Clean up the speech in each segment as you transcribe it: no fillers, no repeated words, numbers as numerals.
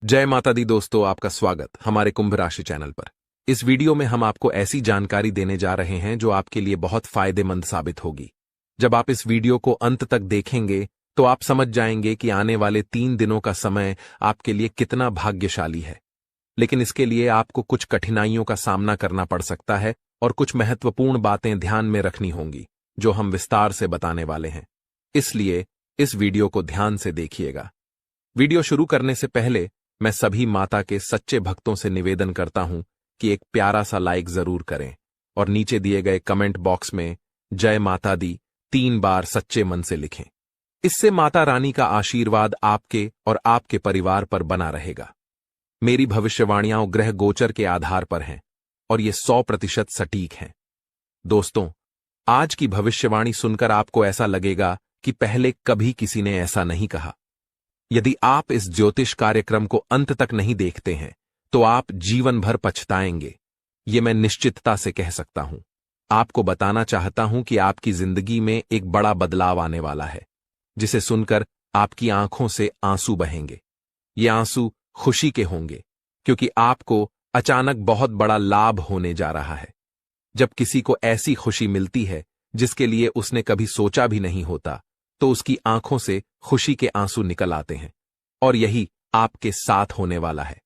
जय माता दी दोस्तों, आपका स्वागत हमारे कुंभ राशि चैनल पर। इस वीडियो में हम आपको ऐसी जानकारी देने जा रहे हैं जो आपके लिए बहुत फायदेमंद साबित होगी। जब आप इस वीडियो को अंत तक देखेंगे तो आप समझ जाएंगे कि आने वाले 3 दिनों का समय आपके लिए कितना भाग्यशाली है। लेकिन इसके लिए आपको कुछ कठिनाइयों का सामना करना पड़ सकता है और कुछ महत्वपूर्ण बातें ध्यान में रखनी होंगी जो हम विस्तार से बताने वाले हैं। इसलिए इस वीडियो को ध्यान से देखिएगा। वीडियो शुरू करने से पहले मैं सभी माता के सच्चे भक्तों से निवेदन करता हूं कि एक प्यारा सा लाइक जरूर करें और नीचे दिए गए कमेंट बॉक्स में जय माता दी 3 बार सच्चे मन से लिखें। इससे माता रानी का आशीर्वाद आपके और आपके परिवार पर बना रहेगा। मेरी भविष्यवाणियां ग्रह गोचर के आधार पर हैं और ये 100% सटीक हैं। दोस्तों, आज की भविष्यवाणी सुनकर आपको ऐसा लगेगा कि पहले कभी किसी ने ऐसा नहीं कहा। यदि आप इस ज्योतिष कार्यक्रम को अंत तक नहीं देखते हैं तो आप जीवन भर पछताएंगे, ये मैं निश्चितता से कह सकता हूं। आपको बताना चाहता हूं कि आपकी जिंदगी में एक बड़ा बदलाव आने वाला है, जिसे सुनकर आपकी आंखों से आंसू बहेंगे। ये आंसू खुशी के होंगे क्योंकि आपको अचानक बहुत बड़ा लाभ होने जा रहा है। जब किसी को ऐसी खुशी मिलती है जिसके लिए उसने कभी सोचा भी नहीं होता, तो उसकी आंखों से खुशी के आंसू निकल आते हैं। और यही आपके साथ होने वाला है।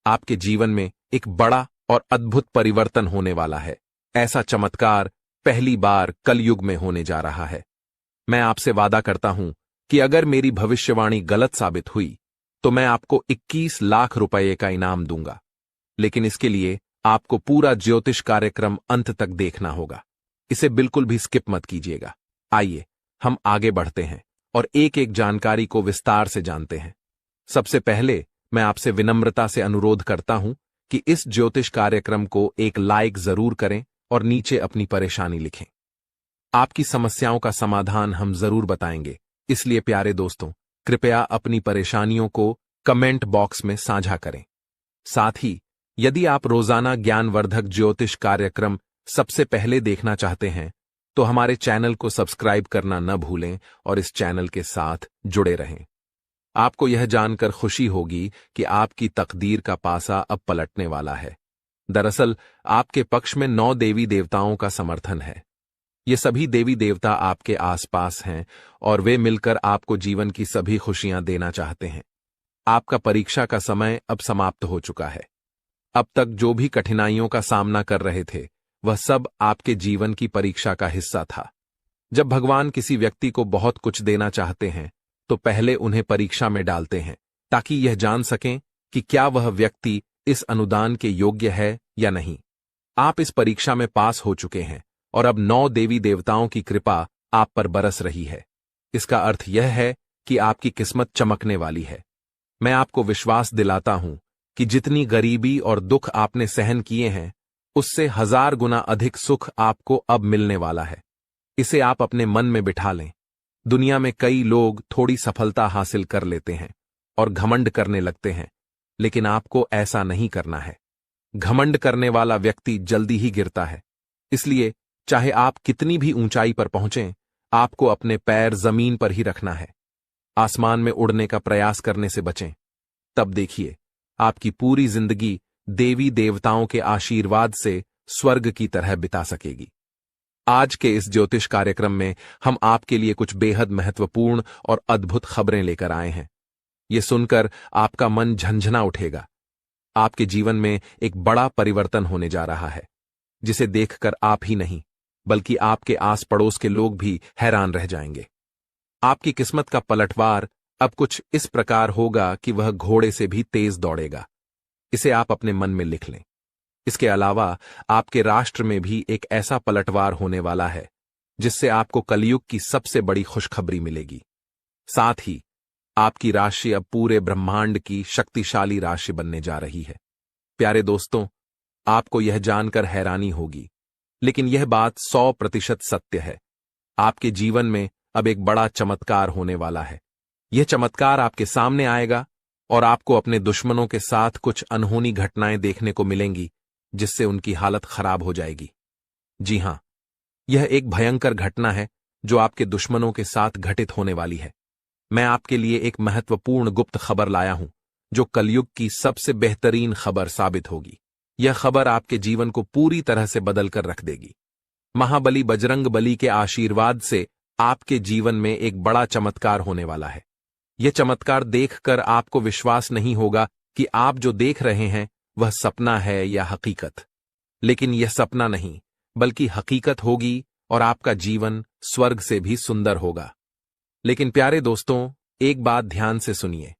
आपके जीवन में एक बड़ा और अद्भुत परिवर्तन होने वाला है। ऐसा चमत्कार पहली बार कलयुग में होने जा रहा है। मैं आपसे वादा करता हूं कि अगर मेरी भविष्यवाणी गलत साबित हुई तो मैं आपको 21 लाख रुपए का इनाम दूंगा। लेकिन इसके लिए आपको पूरा ज्योतिष कार्यक्रम अंत तक देखना होगा। इसे बिल्कुल भी स्किप मत कीजिएगा। आइए हम आगे बढ़ते हैं और एक एक जानकारी को विस्तार से जानते हैं। सबसे पहले मैं आपसे विनम्रता से अनुरोध करता हूं कि इस ज्योतिष कार्यक्रम को एक लाइक जरूर करें और नीचे अपनी परेशानी लिखें। आपकी समस्याओं का समाधान हम जरूर बताएंगे, इसलिए प्यारे दोस्तों, कृपया अपनी परेशानियों को कमेंट बॉक्स में साझा करें। साथ ही यदि आप रोजाना ज्ञानवर्धक ज्योतिष कार्यक्रम सबसे पहले देखना चाहते हैं तो हमारे चैनल को सब्सक्राइब करना न भूलें और इस चैनल के साथ जुड़े रहें। आपको यह जानकर खुशी होगी कि आपकी तकदीर का पासा अब पलटने वाला है। दरअसल आपके पक्ष में 9 देवी देवताओं का समर्थन है। ये सभी देवी देवता आपके आसपास हैं और वे मिलकर आपको जीवन की सभी खुशियां देना चाहते हैं। आपका परीक्षा का समय अब समाप्त हो चुका है। अब तक जो भी कठिनाइयों का सामना कर रहे थे वह सब आपके जीवन की परीक्षा का हिस्सा था। जब भगवान किसी व्यक्ति को बहुत कुछ देना चाहते हैं तो पहले उन्हें परीक्षा में डालते हैं ताकि यह जान सकें कि क्या वह व्यक्ति इस अनुदान के योग्य है या नहीं। आप इस परीक्षा में पास हो चुके हैं और अब 9 देवी देवताओं की कृपा आप पर बरस रही है। इसका अर्थ यह है कि आपकी किस्मत चमकने वाली है। मैं आपको विश्वास दिलाता हूं कि जितनी गरीबी और दुख आपने सहन किए हैं उससे 1000 गुना अधिक सुख आपको अब मिलने वाला है। इसे आप अपने मन में बिठा लें। दुनिया में कई लोग थोड़ी सफलता हासिल कर लेते हैं और घमंड करने लगते हैं, लेकिन आपको ऐसा नहीं करना है। घमंड करने वाला व्यक्ति जल्दी ही गिरता है। इसलिए चाहे आप कितनी भी ऊंचाई पर पहुंचें, आपको अपने पैर जमीन पर ही रखना है। आसमान में उड़ने का प्रयास करने से बचें। तब देखिए आपकी पूरी जिंदगी देवी देवताओं के आशीर्वाद से स्वर्ग की तरह बिता सकेगी। आज के इस ज्योतिष कार्यक्रम में हम आपके लिए कुछ बेहद महत्वपूर्ण और अद्भुत खबरें लेकर आए हैं। ये सुनकर आपका मन झंझना उठेगा। आपके जीवन में एक बड़ा परिवर्तन होने जा रहा है, जिसे देखकर आप ही नहीं बल्कि आपके आस पड़ोस के लोग भी हैरान रह जाएंगे। आपकी किस्मत का पलटवार अब कुछ इस प्रकार होगा कि वह घोड़े से भी तेज दौड़ेगा। इसे आप अपने मन में लिख लें। इसके अलावा आपके राष्ट्र में भी एक ऐसा पलटवार होने वाला है जिससे आपको कलयुग की सबसे बड़ी खुशखबरी मिलेगी। साथ ही आपकी राशि अब पूरे ब्रह्मांड की शक्तिशाली राशि बनने जा रही है। प्यारे दोस्तों, आपको यह जानकर हैरानी होगी, लेकिन यह बात 100% सत्य है। आपके जीवन में अब एक बड़ा चमत्कार होने वाला है। यह चमत्कार आपके सामने आएगा और आपको अपने दुश्मनों के साथ कुछ अनहोनी घटनाएं देखने को मिलेंगी जिससे उनकी हालत खराब हो जाएगी। जी हां, यह एक भयंकर घटना है जो आपके दुश्मनों के साथ घटित होने वाली है। मैं आपके लिए एक महत्वपूर्ण गुप्त खबर लाया हूं जो कलयुग की सबसे बेहतरीन खबर साबित होगी। यह खबर आपके जीवन को पूरी तरह से बदल कर रख देगी। महाबली बजरंग बली के आशीर्वाद से आपके जीवन में एक बड़ा चमत्कार होने वाला है। यह चमत्कार देखकर आपको विश्वास नहीं होगा कि आप जो देख रहे हैं वह सपना है या हकीकत। लेकिन यह सपना नहीं, बल्कि हकीकत होगी और आपका जीवन स्वर्ग से भी सुंदर होगा। लेकिन प्यारे दोस्तों, एक बात ध्यान से सुनिए।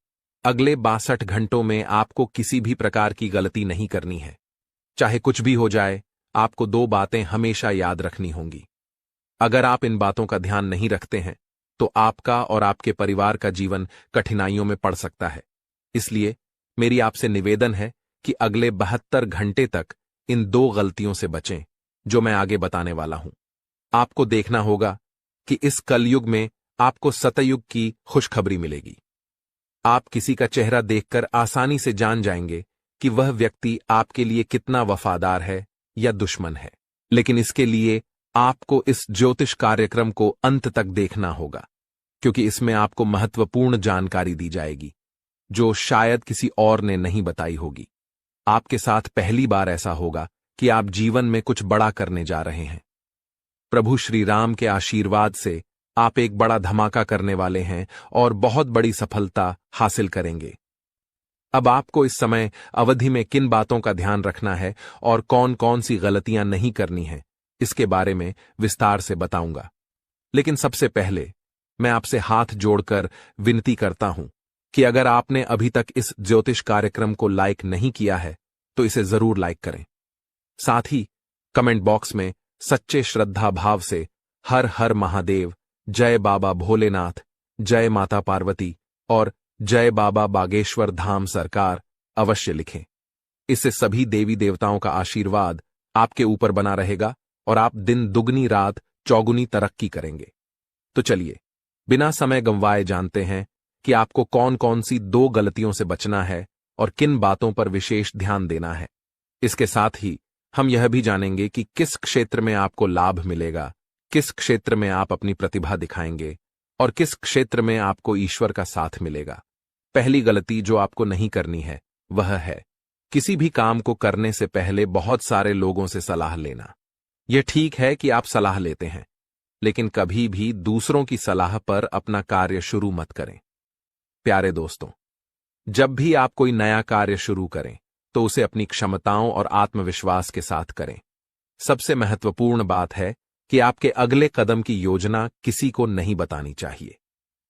अगले 62 घंटों में आपको किसी भी प्रकार की गलती नहीं करनी है। चाहे कुछ भी हो जाए, आपको 2 बातें हमेशा याद रखनी होंगी। अगर आप इन बातों का ध्यान नहीं रखते हैं तो आपका और आपके परिवार का जीवन कठिनाइयों में पड़ सकता है। इसलिए मेरी आपसे निवेदन है कि अगले 72 घंटे तक इन 2 गलतियों से बचें जो मैं आगे बताने वाला हूं। आपको देखना होगा कि इस कलयुग में आपको सतयुग की खुशखबरी मिलेगी। आप किसी का चेहरा देखकर आसानी से जान जाएंगे कि वह व्यक्ति आपके लिए कितना वफादार है या दुश्मन है। लेकिन इसके लिए आपको इस ज्योतिष कार्यक्रम को अंत तक देखना होगा, क्योंकि इसमें आपको महत्वपूर्ण जानकारी दी जाएगी जो शायद किसी और ने नहीं बताई होगी। आपके साथ पहली बार ऐसा होगा कि आप जीवन में कुछ बड़ा करने जा रहे हैं। प्रभु श्री राम के आशीर्वाद से आप एक बड़ा धमाका करने वाले हैं और बहुत बड़ी सफलता हासिल करेंगे। अब आपको इस समय अवधि में किन बातों का ध्यान रखना है और कौन कौन सी गलतियां नहीं करनी है, इसके बारे में विस्तार से बताऊंगा। लेकिन सबसे पहले मैं आपसे हाथ जोड़कर विनती करता हूं कि अगर आपने अभी तक इस ज्योतिष कार्यक्रम को लाइक नहीं किया है तो इसे जरूर लाइक करें। साथ ही कमेंट बॉक्स में सच्चे श्रद्धा भाव से हर हर महादेव, जय बाबा भोलेनाथ, जय माता पार्वती और जय बाबा बागेश्वर धाम सरकार अवश्य लिखें। इससे सभी देवी देवताओं का आशीर्वाद आपके ऊपर बना रहेगा और आप दिन दुगनी रात चौगुनी तरक्की करेंगे। तो चलिए बिना समय गंवाए जानते हैं कि आपको कौन कौन सी 2 गलतियों से बचना है और किन बातों पर विशेष ध्यान देना है। इसके साथ ही हम यह भी जानेंगे कि किस क्षेत्र में आपको लाभ मिलेगा, किस क्षेत्र में आप अपनी प्रतिभा दिखाएंगे और किस क्षेत्र में आपको ईश्वर का साथ मिलेगा। पहली गलती जो आपको नहीं करनी है वह है किसी भी काम को करने से पहले बहुत सारे लोगों से सलाह लेना। यह ठीक है कि आप सलाह लेते हैं, लेकिन कभी भी दूसरों की सलाह पर अपना कार्य शुरू मत करें। प्यारे दोस्तों, जब भी आप कोई नया कार्य शुरू करें तो उसे अपनी क्षमताओं और आत्मविश्वास के साथ करें। सबसे महत्वपूर्ण बात है कि आपके अगले कदम की योजना किसी को नहीं बतानी चाहिए।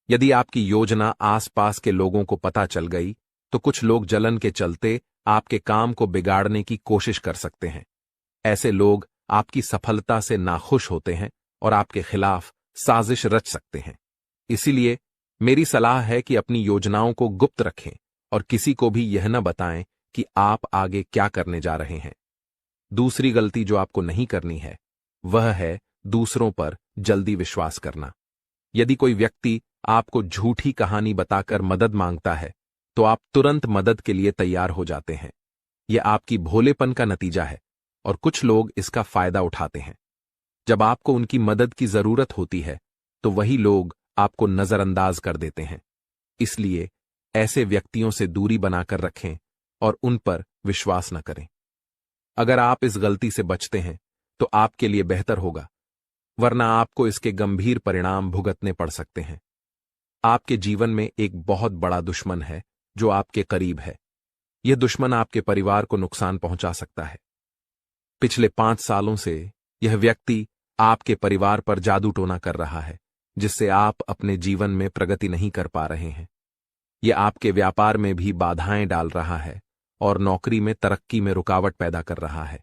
यदि आपकी योजना आसपास के लोगों को पता चल गई तो कुछ लोग जलन के चलते आपके काम को बिगाड़ने की कोशिश कर सकते हैं। ऐसे लोग आपकी सफलता से नाखुश होते हैं और आपके खिलाफ साजिश रच सकते हैं। इसीलिए मेरी सलाह है कि अपनी योजनाओं को गुप्त रखें और किसी को भी यह न बताएं कि आप आगे क्या करने जा रहे हैं। दूसरी गलती जो आपको नहीं करनी है वह है दूसरों पर जल्दी विश्वास करना। यदि कोई व्यक्ति आपको झूठी कहानी बताकर मदद मांगता है तो आप तुरंत मदद के लिए तैयार हो जाते हैं। यह आपकी भोलेपन का नतीजा है और कुछ लोग इसका फायदा उठाते हैं। जब आपको उनकी मदद की जरूरत होती है तो वही लोग आपको नजरअंदाज कर देते हैं। इसलिए ऐसे व्यक्तियों से दूरी बनाकर रखें और उन पर विश्वास न करें। अगर आप इस गलती से बचते हैं तो आपके लिए बेहतर होगा, वरना आपको इसके गंभीर परिणाम भुगतने पड़ सकते हैं। आपके जीवन में एक बहुत बड़ा दुश्मन है जो आपके करीब है। यह दुश्मन आपके परिवार को नुकसान पहुंचा सकता है। पिछले 5 सालों से यह व्यक्ति आपके परिवार पर जादू टोना कर रहा है, जिससे आप अपने जीवन में प्रगति नहीं कर पा रहे हैं। यह आपके व्यापार में भी बाधाएं डाल रहा है और नौकरी में तरक्की में रुकावट पैदा कर रहा है।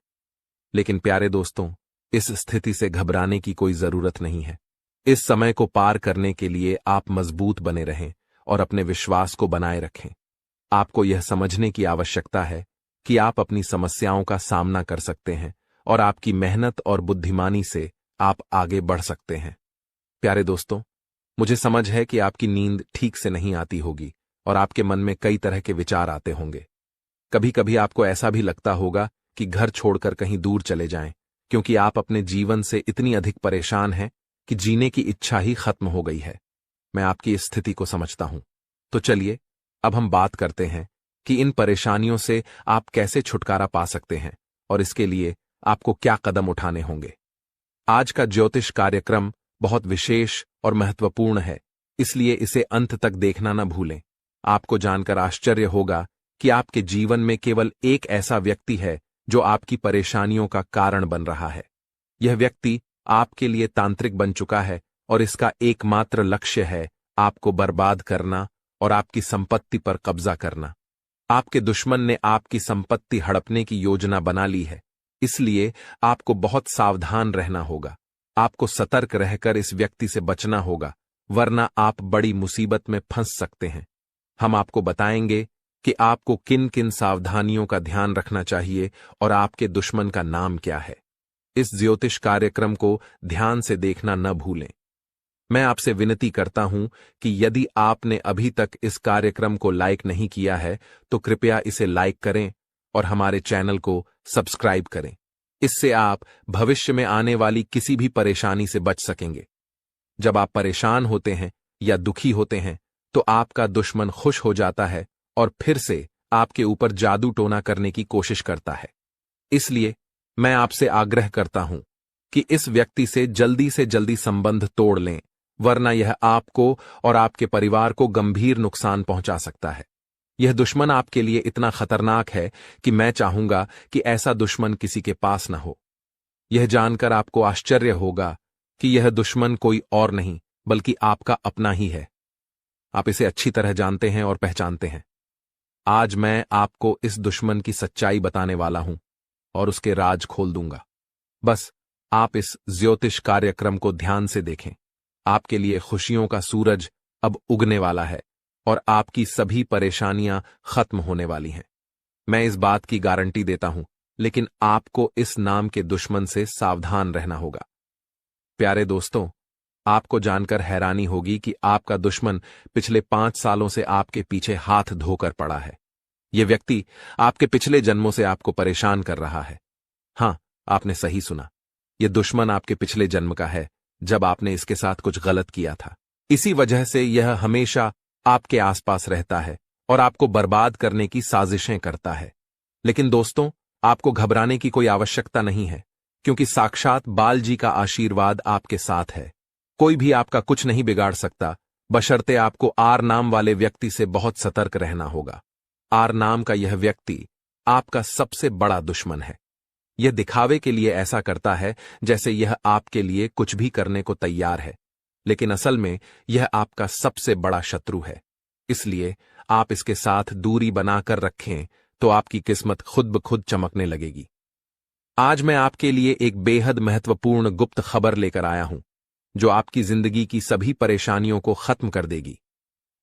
लेकिन प्यारे दोस्तों, इस स्थिति से घबराने की कोई जरूरत नहीं है। इस समय को पार करने के लिए आप मजबूत बने रहें और अपने विश्वास को बनाए रखें। आपको यह समझने की आवश्यकता है कि आप अपनी समस्याओं का सामना कर सकते हैं और आपकी मेहनत और बुद्धिमानी से आप आगे बढ़ सकते हैं। प्यारे दोस्तों, मुझे समझ है कि आपकी नींद ठीक से नहीं आती होगी और आपके मन में कई तरह के विचार आते होंगे। कभी कभी आपको ऐसा भी लगता होगा कि घर छोड़कर कहीं दूर चले जाएं, क्योंकि आप अपने जीवन से इतनी अधिक परेशान हैं कि जीने की इच्छा ही खत्म हो गई है। मैं आपकी इस स्थिति को समझता हूं। तो चलिए अब हम बात करते हैं कि इन परेशानियों से आप कैसे छुटकारा पा सकते हैं और इसके लिए आपको क्या कदम उठाने होंगे। आज का ज्योतिष कार्यक्रम बहुत विशेष और महत्वपूर्ण है, इसलिए इसे अंत तक देखना न भूलें। आपको जानकर आश्चर्य होगा कि आपके जीवन में केवल एक ऐसा व्यक्ति है जो आपकी परेशानियों का कारण बन रहा है। यह व्यक्ति आपके लिए तांत्रिक बन चुका है और इसका एकमात्र लक्ष्य है आपको बर्बाद करना और आपकी संपत्ति पर कब्जा करना। आपके दुश्मन ने आपकी संपत्ति हड़पने की योजना बना ली है, इसलिए आपको बहुत सावधान रहना होगा। आपको सतर्क रहकर इस व्यक्ति से बचना होगा, वरना आप बड़ी मुसीबत में फंस सकते हैं। हम आपको बताएंगे कि आपको किन किन सावधानियों का ध्यान रखना चाहिए और आपके दुश्मन का नाम क्या है। इस ज्योतिष कार्यक्रम को ध्यान से देखना न भूलें। मैं आपसे विनती करता हूं कि यदि आपने अभी तक इस कार्यक्रम को लाइक नहीं किया है तो कृपया इसे लाइक करें और हमारे चैनल को सब्सक्राइब करें। इससे आप भविष्य में आने वाली किसी भी परेशानी से बच सकेंगे। जब आप परेशान होते हैं या दुखी होते हैं तो आपका दुश्मन खुश हो जाता है और फिर से आपके ऊपर जादू टोना करने की कोशिश करता है। इसलिए मैं आपसे आग्रह करता हूं कि इस व्यक्ति से जल्दी संबंध तोड़ लें, वरना यह आपको और आपके परिवार को गंभीर नुकसान पहुंचा सकता है। यह दुश्मन आपके लिए इतना खतरनाक है कि मैं चाहूंगा कि ऐसा दुश्मन किसी के पास न हो। यह जानकर आपको आश्चर्य होगा कि यह दुश्मन कोई और नहीं बल्कि आपका अपना ही है। आप इसे अच्छी तरह जानते हैं और पहचानते हैं। आज मैं आपको इस दुश्मन की सच्चाई बताने वाला हूं और उसके राज खोल दूंगा। बस आप इस ज्योतिष कार्यक्रम को ध्यान से देखें। आपके लिए खुशियों का सूरज अब उगने वाला है और आपकी सभी परेशानियां खत्म होने वाली हैं। मैं इस बात की गारंटी देता हूं, लेकिन आपको इस नाम के दुश्मन से सावधान रहना होगा। प्यारे दोस्तों, आपको जानकर हैरानी होगी कि आपका दुश्मन पिछले 5 सालों से आपके पीछे हाथ धोकर पड़ा है। यह व्यक्ति आपके पिछले जन्मों से आपको परेशान कर रहा है। हां, आपने सही सुना। यह दुश्मन आपके पिछले जन्म का है, जब आपने इसके साथ कुछ गलत किया था। इसी वजह से यह हमेशा आपके आसपास रहता है और आपको बर्बाद करने की साजिशें करता है। लेकिन दोस्तों, आपको घबराने की कोई आवश्यकता नहीं है, क्योंकि साक्षात बाल जी का आशीर्वाद आपके साथ है। कोई भी आपका कुछ नहीं बिगाड़ सकता, बशर्ते आपको आर नाम वाले व्यक्ति से बहुत सतर्क रहना होगा। आर नाम का यह व्यक्ति आपका सबसे बड़ा दुश्मन है। यह दिखावे के लिए ऐसा करता है जैसे यह आपके लिए कुछ भी करने को तैयार है, लेकिन असल में यह आपका सबसे बड़ा शत्रु है। इसलिए आप इसके साथ दूरी बनाकर रखें तो आपकी किस्मत खुद ब खुद चमकने लगेगी। आज मैं आपके लिए एक बेहद महत्वपूर्ण गुप्त खबर लेकर आया हूं, जो आपकी जिंदगी की सभी परेशानियों को खत्म कर देगी।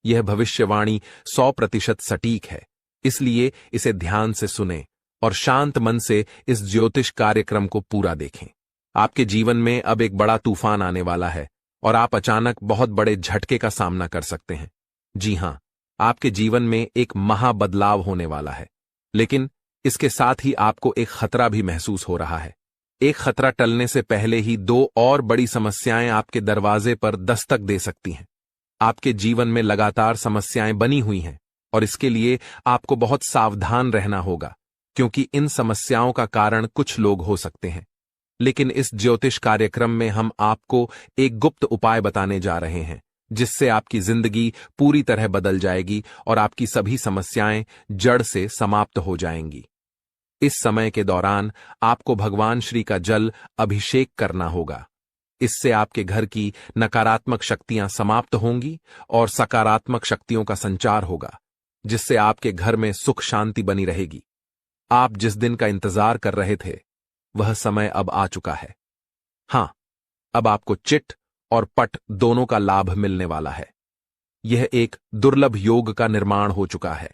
यह भविष्यवाणी 100% सटीक है, इसलिए इसे ध्यान से सुनें और शांत मन से इस ज्योतिष कार्यक्रम को पूरा देखें। आपके जीवन में अब एक बड़ा तूफान आने वाला है और आप अचानक बहुत बड़े झटके का सामना कर सकते हैं। जी हां, आपके जीवन में एक महाबदलाव होने वाला है, लेकिन इसके साथ ही आपको एक खतरा भी महसूस हो रहा है। एक खतरा टलने से पहले ही 2 और बड़ी समस्याएं आपके दरवाजे पर दस्तक दे सकती हैं। आपके जीवन में लगातार समस्याएं बनी हुई हैं और इसके लिए आपको बहुत सावधान रहना होगा, क्योंकि इन समस्याओं का कारण कुछ लोग हो सकते हैं। लेकिन इस ज्योतिष कार्यक्रम में हम आपको एक गुप्त उपाय बताने जा रहे हैं, जिससे आपकी जिंदगी पूरी तरह बदल जाएगी और आपकी सभी समस्याएं जड़ से समाप्त हो जाएंगी। इस समय के दौरान आपको भगवान श्री का जल अभिषेक करना होगा। इससे आपके घर की नकारात्मक शक्तियां समाप्त होंगी और सकारात्मक शक्तियों का संचार होगा, जिससे आपके घर में सुख शांति बनी रहेगी। आप जिस दिन का इंतजार कर रहे थे, वह समय अब आ चुका है। हां, अब आपको चिट और पट दोनों का लाभ मिलने वाला है। यह एक दुर्लभ योग का निर्माण हो चुका है।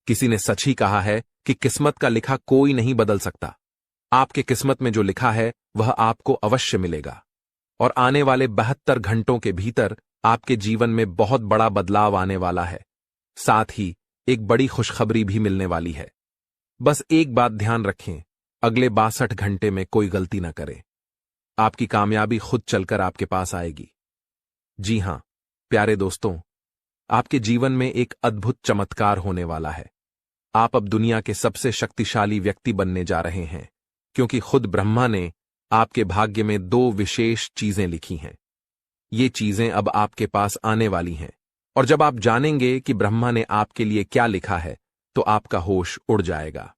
किसी ने सच ही कहा है कि किस्मत का लिखा कोई नहीं बदल सकता। आपके किस्मत में जो लिखा है वह आपको अवश्य मिलेगा और आने वाले 72 घंटों के भीतर आपके जीवन में बहुत बड़ा बदलाव आने वाला है। साथ ही एक बड़ी खुशखबरी भी मिलने वाली है। बस एक बात ध्यान रखें, अगले 62 घंटे में कोई गलती न करें। आपकी कामयाबी खुद चलकर आपके पास आएगी। जी हां, प्यारे दोस्तों, आपके जीवन में एक अद्भुत चमत्कार होने वाला है। आप अब दुनिया के सबसे शक्तिशाली व्यक्ति बनने जा रहे हैं, क्योंकि खुद ब्रह्मा ने आपके भाग्य में 2 विशेष चीजें लिखी हैं। ये चीजें अब आपके पास आने वाली हैं, और जब आप जानेंगे कि ब्रह्मा ने आपके लिए क्या लिखा है, तो आपका होश उड़ जाएगा।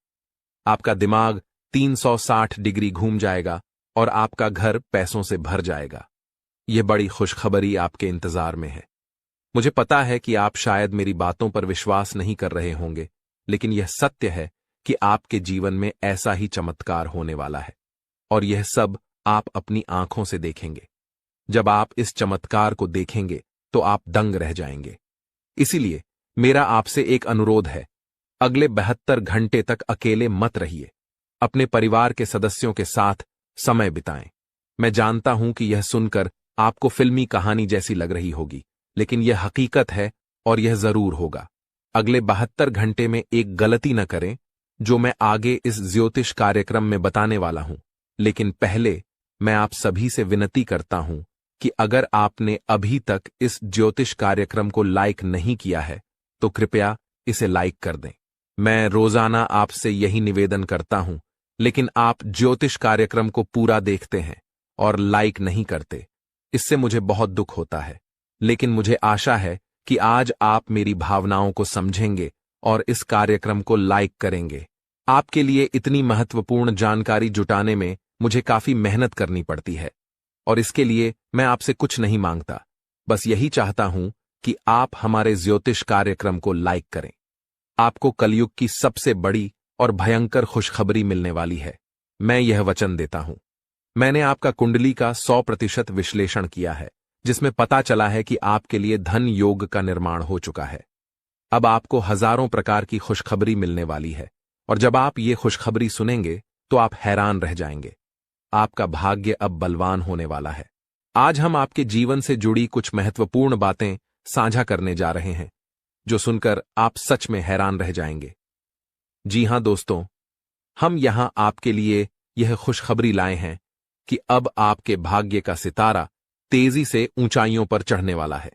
आपका दिमाग 360 डिग्री घूम जाएगा और आपका घर पैसों से भर जाएगा। यह बड़ी खुशखबरी आपके इंतजार में है। मुझे पता है कि आप शायद मेरी बातों पर विश्वास नहीं कर रहे होंगे, लेकिन यह सत्य है कि आपके जीवन में ऐसा ही चमत्कार होने वाला है, और यह सब आप अपनी आंखों से देखेंगे। जब आप इस चमत्कार को देखेंगे तो आप दंग रह जाएंगे। इसीलिए मेरा आपसे एक अनुरोध है, अगले 72 घंटे तक अकेले मत रहिए। अपने परिवार के सदस्यों के साथ समय बिताएं। मैं जानता हूं कि यह सुनकर आपको फिल्मी कहानी जैसी लग रही होगी, लेकिन यह हकीकत है और यह जरूर होगा। अगले 72 घंटे में एक गलती न करें, जो मैं आगे इस ज्योतिष कार्यक्रम में बताने वाला हूं। लेकिन पहले मैं आप सभी से विनती करता हूं कि अगर आपने अभी तक इस ज्योतिष कार्यक्रम को लाइक नहीं किया है, तो कृपया इसे लाइक कर दें। मैं रोजाना आपसे यही निवेदन करता हूं, लेकिन आप ज्योतिष कार्यक्रम को पूरा देखते हैं और लाइक नहीं करते। इससे मुझे बहुत दुख होता है, लेकिन मुझे आशा है कि आज आप मेरी भावनाओं को समझेंगे और इस कार्यक्रम को लाइक करेंगे। आपके लिए इतनी महत्वपूर्ण जानकारी जुटाने में मुझे काफी मेहनत करनी पड़ती है, और इसके लिए मैं आपसे कुछ नहीं मांगता, बस यही चाहता हूं कि आप हमारे ज्योतिष कार्यक्रम को लाइक करें। आपको कलयुग की सबसे बड़ी और भयंकर खुशखबरी मिलने वाली है। मैं यह वचन देता हूं। मैंने आपका कुंडली का 100% विश्लेषण किया है, जिसमें पता चला है कि आपके लिए धन योग का निर्माण हो चुका है। अब आपको हजारों प्रकार की खुशखबरी मिलने वाली है, और जब आप ये खुशखबरी सुनेंगे तो आप हैरान रह जाएंगे। आपका भाग्य अब बलवान होने वाला है। आज हम आपके जीवन से जुड़ी कुछ महत्वपूर्ण बातें साझा करने जा रहे हैं, जो सुनकर आप सच में हैरान रह जाएंगे। जी हां दोस्तों, हम यहां आपके लिए यह खुशखबरी लाए हैं कि अब आपके भाग्य का सितारा तेजी से ऊंचाइयों पर चढ़ने वाला है।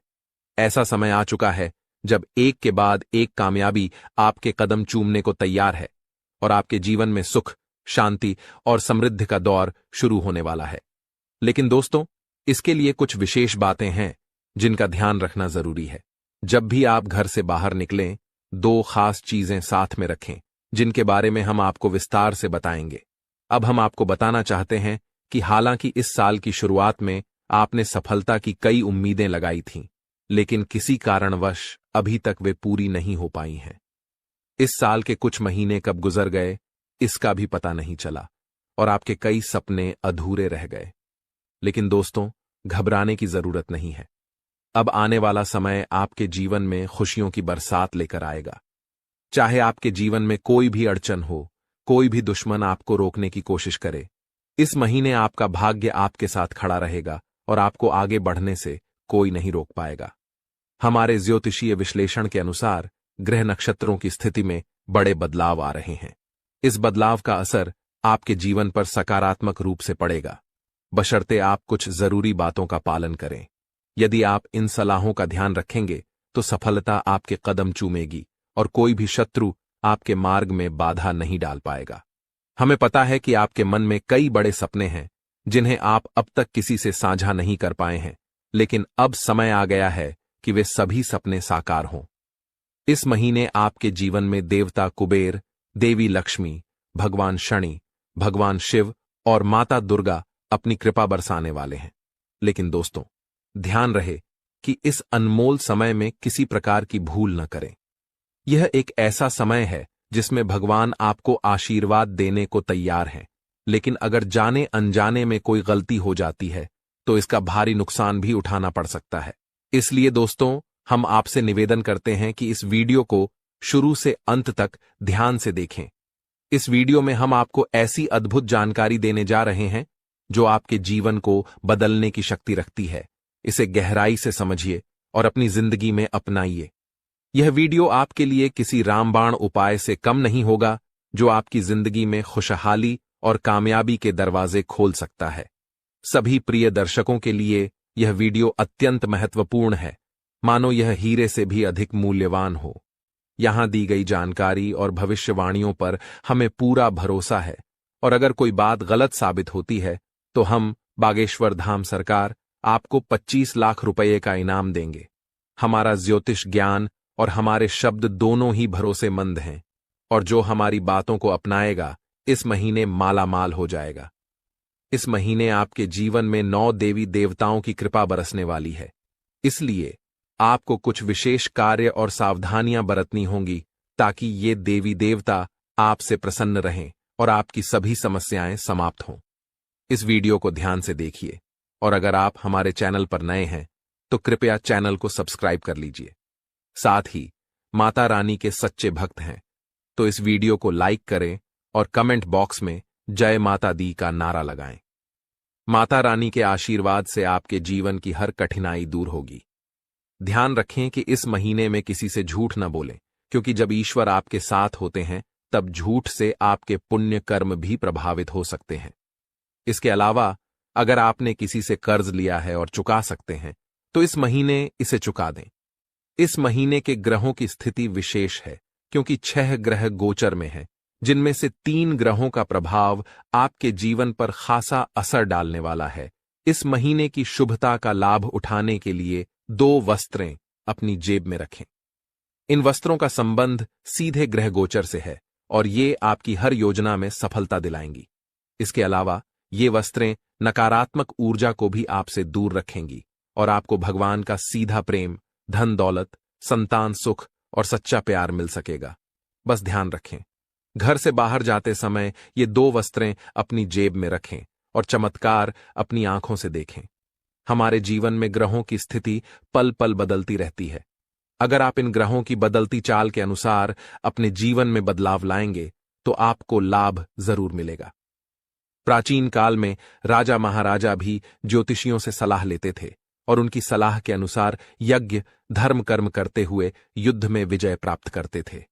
ऐसा समय आ चुका है जब एक के बाद एक कामयाबी आपके कदम चूमने को तैयार है, और आपके जीवन में सुख, शांति और समृद्धि का दौर शुरू होने वाला है। लेकिन दोस्तों, इसके लिए कुछ विशेष बातें हैं जिनका ध्यान रखना जरूरी है। जब भी आप घर से बाहर निकलें, 2 खास चीजें साथ में रखें, जिनके बारे में हम आपको विस्तार से बताएंगे। अब हम आपको बताना चाहते हैं कि हालांकि इस साल की शुरुआत में आपने सफलता की कई उम्मीदें लगाई थीं, लेकिन किसी कारणवश अभी तक वे पूरी नहीं हो पाई हैं। इस साल के कुछ महीने कब गुजर गए, इसका भी पता नहीं चला, और आपके कई सपने अधूरे रह गए। लेकिन दोस्तों, घबराने की जरूरत नहीं है। अब आने वाला समय आपके जीवन में खुशियों की बरसात लेकर आएगा। चाहे आपके जीवन में कोई भी अड़चन हो, कोई भी दुश्मन आपको रोकने की कोशिश करे, इस महीने आपका भाग्य आपके साथ खड़ा रहेगा और आपको आगे बढ़ने से कोई नहीं रोक पाएगा। हमारे ज्योतिषीय विश्लेषण के अनुसार ग्रह नक्षत्रों की स्थिति में बड़े बदलाव आ रहे हैं। इस बदलाव का असर आपके जीवन पर सकारात्मक रूप से पड़ेगा, बशर्ते आप कुछ जरूरी बातों का पालन करें। यदि आप इन सलाहों का ध्यान रखेंगे तो सफलता आपके कदम चूमेगी और कोई भी शत्रु आपके मार्ग में बाधा नहीं डाल पाएगा। हमें पता है कि आपके मन में कई बड़े सपने हैं जिन्हें आप अब तक किसी से साझा नहीं कर पाए हैं, लेकिन अब समय आ गया है कि वे सभी सपने साकार हों। इस महीने आपके जीवन में देवता कुबेर, देवी लक्ष्मी, भगवान शनि, भगवान शिव और माता दुर्गा अपनी कृपा बरसाने वाले हैं। लेकिन दोस्तों, ध्यान रहे कि इस अनमोल समय में किसी प्रकार की भूल न करें। यह एक ऐसा समय है जिसमें भगवान आपको आशीर्वाद देने को तैयार हैं, लेकिन अगर जाने अनजाने में कोई गलती हो जाती है तो इसका भारी नुकसान भी उठाना पड़ सकता है। इसलिए दोस्तों, हम आपसे निवेदन करते हैं कि इस वीडियो को शुरू से अंत तक ध्यान से देखें। इस वीडियो में हम आपको ऐसी अद्भुत जानकारी देने जा रहे हैं जो आपके जीवन को बदलने की शक्ति रखती है। इसे गहराई से समझिए और अपनी जिंदगी में अपनाइए। यह वीडियो आपके लिए किसी रामबाण उपाय से कम नहीं होगा, जो आपकी जिंदगी में खुशहाली और कामयाबी के दरवाजे खोल सकता है। सभी प्रिय दर्शकों के लिए यह वीडियो अत्यंत महत्वपूर्ण है, मानो यह हीरे से भी अधिक मूल्यवान हो। यहाँ दी गई जानकारी और भविष्यवाणियों पर हमें पूरा भरोसा है, और अगर कोई बात गलत साबित होती है तो हम बागेश्वर धाम सरकार आपको 25 लाख रुपये का इनाम देंगे। हमारा ज्योतिष ज्ञान और हमारे शब्द दोनों ही भरोसेमंद हैं, और जो हमारी बातों को अपनाएगा इस महीने मालामाल हो जाएगा। इस महीने आपके जीवन में 9 देवी देवताओं की कृपा बरसने वाली है, इसलिए आपको कुछ विशेष कार्य और सावधानियां बरतनी होंगी ताकि ये देवी देवता आपसे प्रसन्न रहें और आपकी सभी समस्याएं समाप्त हों। इस वीडियो को ध्यान से देखिए, और अगर आप हमारे चैनल पर नए हैं तो कृपया चैनल को सब्सक्राइब कर लीजिए। साथ ही माता रानी के सच्चे भक्त हैं तो इस वीडियो को लाइक करें और कमेंट बॉक्स में जय माता दी का नारा लगाएं। माता रानी के आशीर्वाद से आपके जीवन की हर कठिनाई दूर होगी। ध्यान रखें कि इस महीने में किसी से झूठ न बोलें, क्योंकि जब ईश्वर आपके साथ होते हैं तब झूठ से आपके पुण्य कर्म भी प्रभावित हो सकते हैं। इसके अलावा अगर आपने किसी से कर्ज लिया है और चुका सकते हैं तो इस महीने इसे चुका दें। इस महीने के ग्रहों की स्थिति विशेष है, क्योंकि 6 ग्रह गोचर में हैं, जिनमें से 3 ग्रहों का प्रभाव आपके जीवन पर खासा असर डालने वाला है। इस महीने की शुभता का लाभ उठाने के लिए 2 वस्त्रें अपनी जेब में रखें। इन वस्त्रों का संबंध सीधे ग्रह गोचर से है और ये आपकी हर योजना में सफलता दिलाएंगी। इसके अलावा ये वस्त्रें नकारात्मक ऊर्जा को भी आपसे दूर रखेंगी और आपको भगवान का सीधा प्रेम, धन दौलत, संतान सुख और सच्चा प्यार मिल सकेगा। बस ध्यान रखें, घर से बाहर जाते समय ये 2 वस्त्रें अपनी जेब में रखें और चमत्कार अपनी आंखों से देखें। हमारे जीवन में ग्रहों की स्थिति पल पल बदलती रहती है। अगर आप इन ग्रहों की बदलती चाल के अनुसार अपने जीवन में बदलाव लाएंगे तो आपको लाभ जरूर मिलेगा। प्राचीन काल में राजा महाराजा भी ज्योतिषियों से सलाह लेते थे और उनकी सलाह के अनुसार यज्ञ, धर्म कर्म करते हुए युद्ध में विजय प्राप्त करते थे।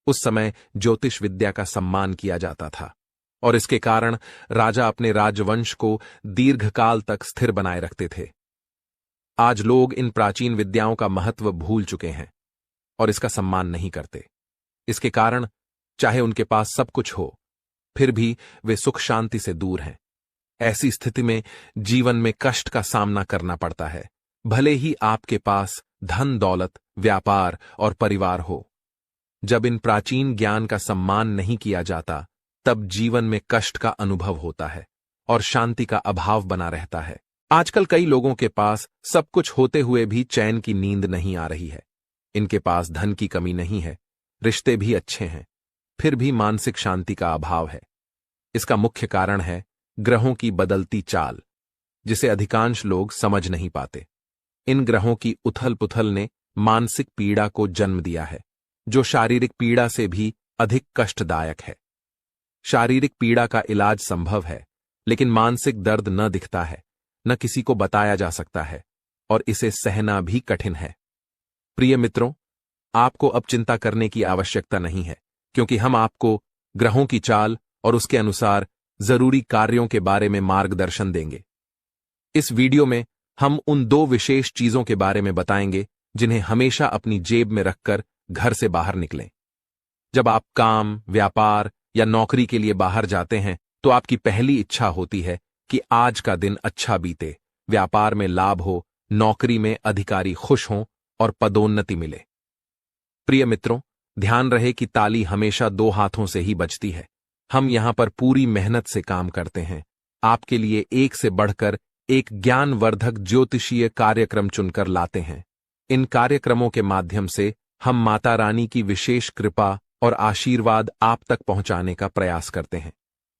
उस समय ज्योतिष विद्या का सम्मान किया जाता था और इसके कारण राजा अपने राजवंश को दीर्घकाल तक स्थिर बनाए रखते थे। आज लोग इन प्राचीन विद्याओं का महत्व भूल चुके हैं और इसका सम्मान नहीं करते। इसके कारण चाहे उनके पास सब कुछ हो, फिर भी वे सुख शांति से दूर हैं। ऐसी स्थिति में जीवन में कष्ट का सामना करना पड़ता है, भले ही आपके पास धन दौलत, व्यापार और परिवार हो। जब इन प्राचीन ज्ञान का सम्मान नहीं किया जाता तब जीवन में कष्ट का अनुभव होता है और शांति का अभाव बना रहता है। आजकल कई लोगों के पास सब कुछ होते हुए भी चैन की नींद नहीं आ रही है। इनके पास धन की कमी नहीं है, रिश्ते भी अच्छे हैं, फिर भी मानसिक शांति का अभाव है। इसका मुख्य कारण है ग्रहों की बदलती चाल, जिसे अधिकांश लोग समझ नहीं पाते। इन ग्रहों की उथल पुथल ने मानसिक पीड़ा को जन्म दिया है, जो शारीरिक पीड़ा से भी अधिक कष्टदायक है। शारीरिक पीड़ा का इलाज संभव है, लेकिन मानसिक दर्द न दिखता है, न किसी को बताया जा सकता है और इसे सहना भी कठिन है। प्रिय मित्रों, आपको अब चिंता करने की आवश्यकता नहीं है, क्योंकि हम आपको ग्रहों की चाल और उसके अनुसार जरूरी कार्यों के बारे में मार्गदर्शन देंगे। इस वीडियो में हम उन 2 विशेष चीजों के बारे में बताएंगे जिन्हें हमेशा अपनी जेब में रखकर घर से बाहर निकलें। जब आप काम, व्यापार या नौकरी के लिए बाहर जाते हैं तो आपकी पहली इच्छा होती है कि आज का दिन अच्छा बीते, व्यापार में लाभ हो, नौकरी में अधिकारी खुश हों और पदोन्नति मिले। प्रिय मित्रों, ध्यान रहे कि ताली हमेशा 2 हाथों से ही बजती है। हम यहां पर पूरी मेहनत से काम करते हैं, आपके लिए एक से बढ़कर एक ज्ञानवर्धक ज्योतिषीय कार्यक्रम चुनकर लाते हैं। इन कार्यक्रमों के माध्यम से हम माता रानी की विशेष कृपा और आशीर्वाद आप तक पहुंचाने का प्रयास करते हैं।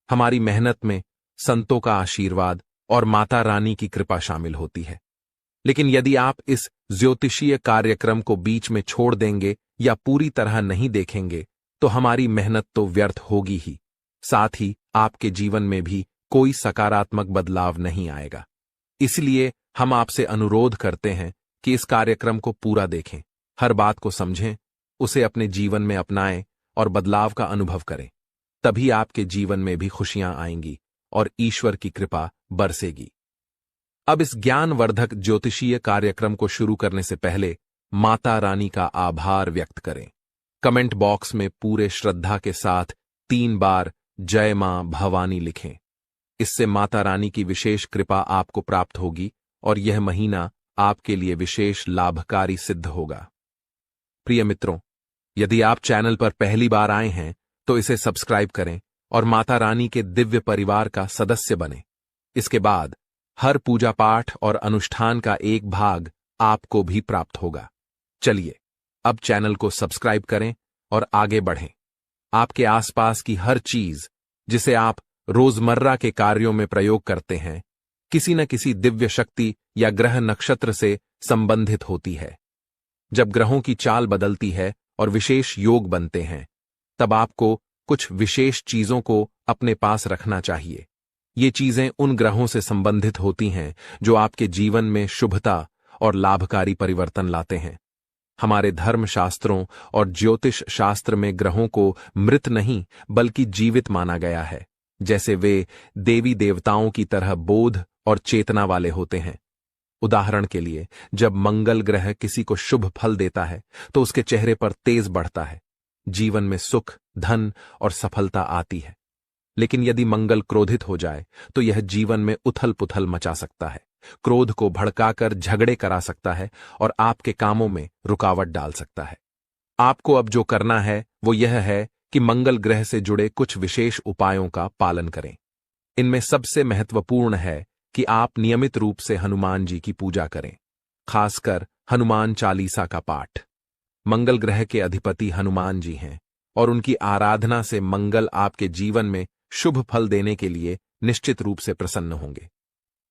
हमारी मेहनत में संतों का आशीर्वाद और माता रानी की कृपा शामिल होती है। लेकिन यदि आप इस ज्योतिषीय कार्यक्रम को बीच में छोड़ देंगे या पूरी तरह नहीं देखेंगे तो हमारी मेहनत तो व्यर्थ होगी ही, साथ ही आपके जीवन में भी कोई सकारात्मक बदलाव नहीं आएगा। इसलिए हम आपसे अनुरोध करते हैं कि इस कार्यक्रम को पूरा देखें, हर बात को समझें, उसे अपने जीवन में अपनाएं और बदलाव का अनुभव करें। तभी आपके जीवन में भी खुशियां आएंगी और ईश्वर की कृपा बरसेगी। अब इस ज्ञानवर्धक ज्योतिषीय कार्यक्रम को शुरू करने से पहले माता रानी का आभार व्यक्त करें। कमेंट बॉक्स में पूरे श्रद्धा के साथ 3 बार जय मां भवानी लिखें। इससे माता रानी की विशेष कृपा आपको प्राप्त होगी और यह महीना आपके लिए विशेष लाभकारी सिद्ध होगा। प्रिय मित्रों, यदि आप चैनल पर पहली बार आए हैं तो इसे सब्सक्राइब करें और माता रानी के दिव्य परिवार का सदस्य बनें। इसके बाद हर पूजा पाठ और अनुष्ठान का एक भाग आपको भी प्राप्त होगा। चलिए अब चैनल को सब्सक्राइब करें और आगे बढ़ें। आपके आसपास की हर चीज जिसे आप रोजमर्रा के कार्यों में प्रयोग करते हैं, किसी न किसी दिव्य शक्ति या ग्रह नक्षत्र से संबंधित होती है। जब ग्रहों की चाल बदलती है और विशेष योग बनते हैं, तब आपको कुछ विशेष चीजों को अपने पास रखना चाहिए। ये चीजें उन ग्रहों से संबंधित होती हैं जो आपके जीवन में शुभता और लाभकारी परिवर्तन लाते हैं। हमारे धर्म शास्त्रों और ज्योतिष शास्त्र में ग्रहों को मृत नहीं बल्कि जीवित माना गया है, जैसे वे देवी देवताओं की तरह बोध और चेतना वाले होते हैं। उदाहरण के लिए, जब मंगल ग्रह किसी को शुभ फल देता है तो उसके चेहरे पर तेज बढ़ता है, जीवन में सुख, धन और सफलता आती है। लेकिन यदि मंगल क्रोधित हो जाए तो यह जीवन में उथल पुथल मचा सकता है, क्रोध को भड़काकर झगड़े करा सकता है और आपके कामों में रुकावट डाल सकता है। आपको अब जो करना है वो यह है कि मंगल ग्रह से जुड़े कुछ विशेष उपायों का पालन करें। इनमें सबसे महत्वपूर्ण है कि आप नियमित रूप से हनुमान जी की पूजा करें, खासकर हनुमान चालीसा का पाठ। मंगल ग्रह के अधिपति हनुमान जी हैं और उनकी आराधना से मंगल आपके जीवन में शुभ फल देने के लिए निश्चित रूप से प्रसन्न होंगे।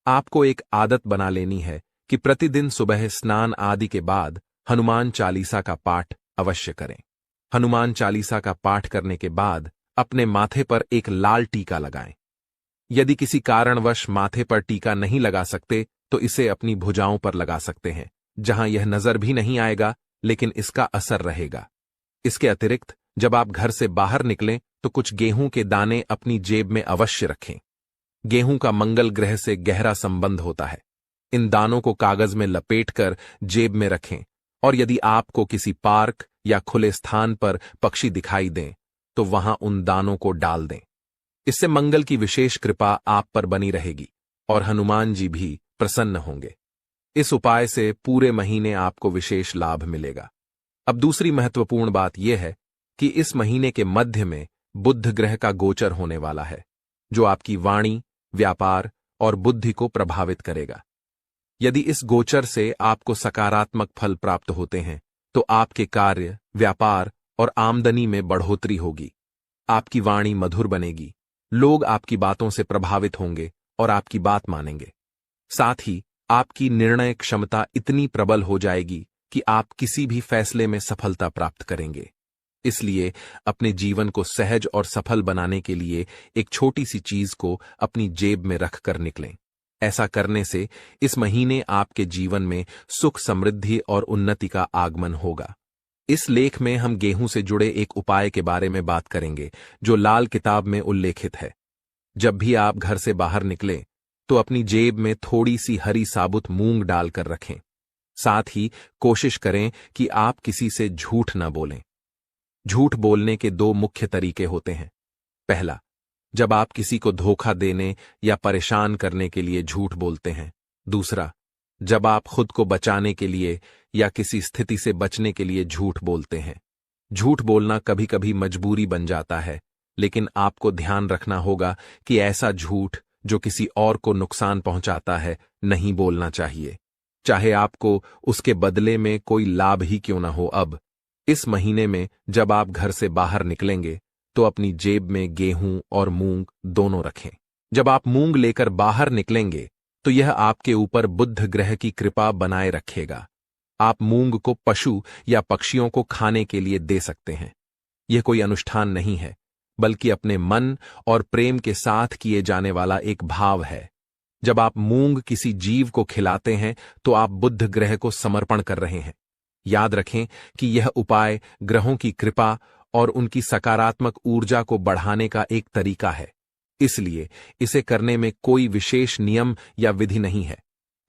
आपको एक आदत बना लेनी है कि प्रतिदिन सुबह स्नान आदि के बाद हनुमान चालीसा का पाठ अवश्य करें। हनुमान चालीसा का पाठ करने के बाद अपने माथे पर एक लाल टीका लगाएं। यदि किसी कारणवश माथे पर टीका नहीं लगा सकते तो इसे अपनी भुजाओं पर लगा सकते हैं, जहां यह नजर भी नहीं आएगा लेकिन इसका असर रहेगा। इसके अतिरिक्त जब आप घर से बाहर निकलें तो कुछ गेहूं के दाने अपनी जेब में अवश्य रखें। गेहूं का मंगल ग्रह से गहरा संबंध होता है। इन दानों को कागज में लपेटकर जेब में रखें और यदि आपको किसी पार्क या खुले स्थान पर पक्षी दिखाई दें तो वहां उन दानों को डाल दें। इससे मंगल की विशेष कृपा आप पर बनी रहेगी और हनुमान जी भी प्रसन्न होंगे। इस उपाय से पूरे महीने आपको विशेष लाभ मिलेगा। अब दूसरी महत्वपूर्ण बात यह है कि इस महीने के मध्य में बुध ग्रह का गोचर होने वाला है, जो आपकी वाणी, व्यापार और बुद्धि को प्रभावित करेगा। यदि इस गोचर से आपको सकारात्मक फल प्राप्त होते हैं तो आपके कार्य, व्यापार और आमदनी में बढ़ोतरी होगी। आपकी वाणी मधुर बनेगी, लोग आपकी बातों से प्रभावित होंगे और आपकी बात मानेंगे। साथ ही आपकी निर्णय क्षमता इतनी प्रबल हो जाएगी कि आप किसी भी फैसले में सफलता प्राप्त करेंगे। इसलिए अपने जीवन को सहज और सफल बनाने के लिए एक छोटी सी चीज को अपनी जेब में रखकर निकलें। ऐसा करने से इस महीने आपके जीवन में सुख, समृद्धि और उन्नति का आगमन होगा। इस लेख में हम गेहूं से जुड़े एक उपाय के बारे में बात करेंगे जो लाल किताब में उल्लेखित है। जब भी आप घर से बाहर निकलें तो अपनी जेब में थोड़ी सी हरी साबुत मूंग डालकर रखें। साथ ही कोशिश करें कि आप किसी से झूठ न बोलें। झूठ बोलने के 2 मुख्य तरीके होते हैं। पहला, जब आप किसी को धोखा देने या परेशान करने के लिए झूठ बोलते हैं। दूसरा, जब आप खुद को बचाने के लिए या किसी स्थिति से बचने के लिए झूठ बोलते हैं। झूठ बोलना कभी कभी मजबूरी बन जाता है, लेकिन आपको ध्यान रखना होगा कि ऐसा झूठ जो किसी और को नुकसान पहुंचाता है नहीं बोलना चाहिए, चाहे आपको उसके बदले में कोई लाभ ही क्यों न हो। अब इस महीने में जब आप घर से बाहर निकलेंगे तो अपनी जेब में गेहूं और मूंग दोनों रखें। जब आप मूंग लेकर बाहर निकलेंगे तो यह आपके ऊपर बुध ग्रह की कृपा बनाए रखेगा। आप मूंग को पशु या पक्षियों को खाने के लिए दे सकते हैं। यह कोई अनुष्ठान नहीं है, बल्कि अपने मन और प्रेम के साथ किए जाने वाला एक भाव है। जब आप मूंग किसी जीव को खिलाते हैं तो आप बुध ग्रह को समर्पण कर रहे हैं। याद रखें कि यह उपाय ग्रहों की कृपा और उनकी सकारात्मक ऊर्जा को बढ़ाने का एक तरीका है, इसलिए इसे करने में कोई विशेष नियम या विधि नहीं है।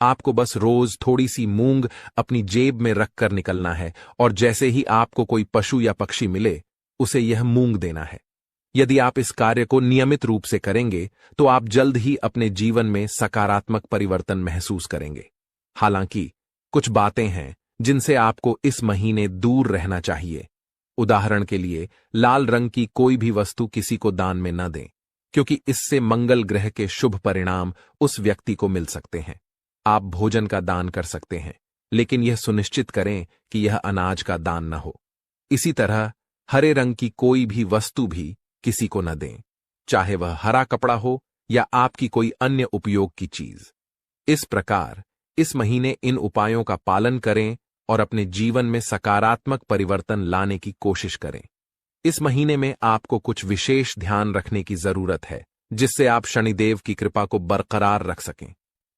आपको बस रोज थोड़ी सी मूंग अपनी जेब में रखकर निकलना है और जैसे ही आपको कोई पशु या पक्षी मिले उसे यह मूंग देना है। यदि आप इस कार्य को नियमित रूप से करेंगे तो आप जल्द ही अपने जीवन में सकारात्मक परिवर्तन महसूस करेंगे। हालांकि कुछ बातें हैं जिनसे आपको इस महीने दूर रहना चाहिए। उदाहरण के लिए, लाल रंग की कोई भी वस्तु किसी को दान में न दें, क्योंकि इससे मंगल ग्रह के शुभ परिणाम उस व्यक्ति को मिल सकते हैं। आप भोजन का दान कर सकते हैं, लेकिन यह सुनिश्चित करें कि यह अनाज का दान न हो। इसी तरह हरे रंग की कोई भी वस्तु भी किसी को न दें, चाहे वह हरा कपड़ा हो या आपकी कोई अन्य उपयोग की चीज। इस प्रकार इस महीने इन उपायों का पालन करें और अपने जीवन में सकारात्मक परिवर्तन लाने की कोशिश करें। इस महीने में आपको कुछ विशेष ध्यान रखने की जरूरत है, जिससे आप शनिदेव की कृपा को बरकरार रख सकें।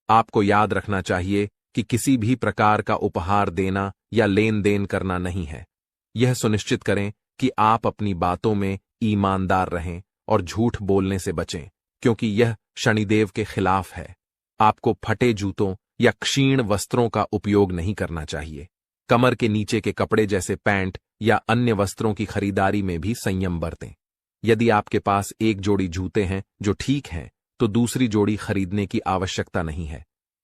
आपको याद रखना चाहिए कि किसी भी प्रकार का उपहार देना या लेन देन करना नहीं है। यह सुनिश्चित करें कि आप अपनी बातों में ईमानदार रहें और झूठ बोलने से बचें, क्योंकि यह शनिदेव के खिलाफ है। आपको फटे जूतों या क्षीण वस्त्रों का उपयोग नहीं करना चाहिए। कमर के नीचे के कपड़े जैसे पैंट या अन्य वस्त्रों की खरीदारी में भी संयम बरतें। यदि आपके पास एक जोड़ी जूते हैं जो ठीक हैं, तो दूसरी जोड़ी खरीदने की आवश्यकता नहीं है।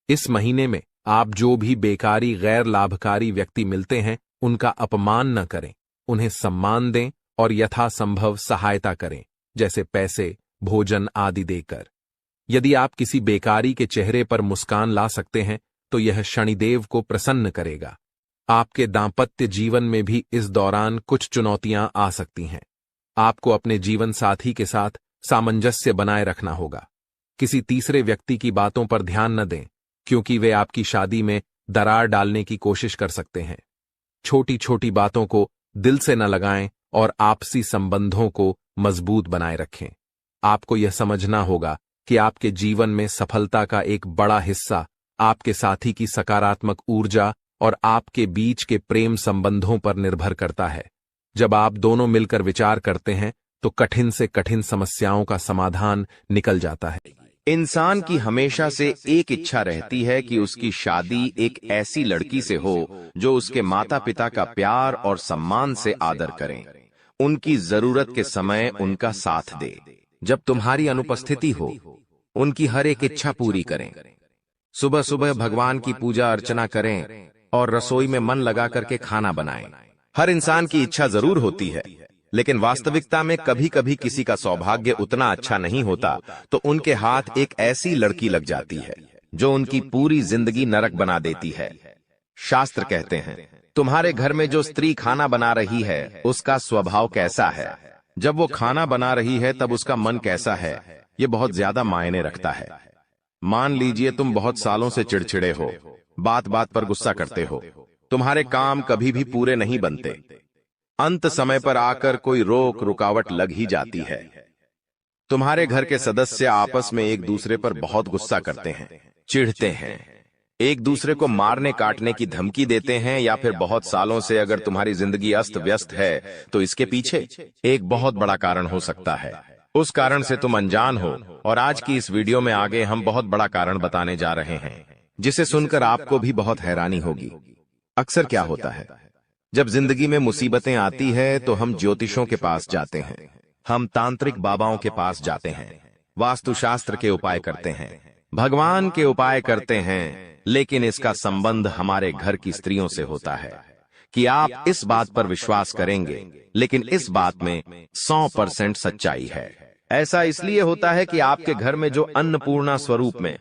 इस महीने में आप जो भी बेकारी गैर लाभकारी व्यक्ति मिलते हैं उनका अपमान न करें, उन्हें सम्मान दें और यथासंभव सहायता करें, जैसे पैसे, भोजन आदि देकर। यदि आप किसी बेकारी के चेहरे पर मुस्कान ला सकते हैं तो यह शनिदेव को प्रसन्न करेगा। आपके दांपत्य जीवन में भी इस दौरान कुछ चुनौतियां आ सकती हैं। आपको अपने जीवन साथी के साथ सामंजस्य बनाए रखना होगा। किसी तीसरे व्यक्ति की बातों पर ध्यान न दें, क्योंकि वे आपकी शादी में दरार डालने की कोशिश कर सकते हैं। छोटी छोटी बातों को दिल से न लगाएं और आपसी संबंधों को मजबूत बनाए रखें। आपको यह समझना होगा कि आपके जीवन में सफलता का एक बड़ा हिस्सा आपके साथी की सकारात्मक ऊर्जा और आपके बीच के प्रेम संबंधों पर निर्भर करता है। जब आप दोनों मिलकर विचार करते हैं तो कठिन से कठिन समस्याओं का समाधान निकल जाता है। इंसान की हमेशा से एक इच्छा रहती है कि उसकी शादी एक ऐसी लड़की से हो जो उसके माता पिता का प्यार और सम्मान से आदर करें, उनकी जरूरत के समय उनका साथ दे। जब तुम्हारी अनुपस्थिति हो, उनकी हर एक इच्छा पूरी करें। सुबह सुबह भगवान की पूजा अर्चना करें और रसोई में मन लगा करके खाना बनाएं। हर इंसान की इच्छा जरूर होती है, लेकिन वास्तविकता में कभी कभी किसी का सौभाग्य उतना अच्छा नहीं होता, तो उनके हाथ एक ऐसी लड़की लग जाती है जो उनकी पूरी जिंदगी नरक बना देती है। शास्त्र कहते हैं, तुम्हारे घर में जो स्त्री खाना बना रही है उसका स्वभाव कैसा है, जब वो खाना बना रही है तब उसका मन कैसा है, ये बहुत ज्यादा मायने रखता है। मान लीजिए तुम बहुत सालों से चिड़चिड़े हो, बात बात पर गुस्सा करते हो, तुम्हारे काम कभी भी पूरे नहीं बनते, अंत समय पर आकर कोई रोक रुकावट लग ही जाती है। तुम्हारे घर के सदस्य आपस में एक दूसरे पर बहुत गुस्सा करते हैं, चिढ़ते हैं, एक दूसरे को मारने काटने की धमकी देते हैं, या फिर बहुत सालों से अगर तुम्हारी जिंदगी अस्त व्यस्त है तो इसके पीछे एक बहुत बड़ा कारण हो सकता है। उस कारण से तुम अनजान हो, और आज की इस वीडियो में आगे हम बहुत बड़ा कारण बताने जा रहे हैं, जिसे सुनकर आपको भी बहुत हैरानी होगी। अक्सर क्या होता है, जब जिंदगी में मुसीबतें आती है तो हम ज्योतिषों के पास जाते हैं, हम तांत्रिक बाबाओं के पास जाते हैं, वास्तुशास्त्र के उपाय करते हैं, भगवान के उपाय करते हैं, लेकिन इसका संबंध हमारे घर की स्त्रियों से होता है कि आप इस बात पर विश्वास करेंगे, लेकिन इस बात में 100% सच्चाई है। ऐसा इसलिए होता है कि आपके घर में जो अन्नपूर्णा स्वरूप में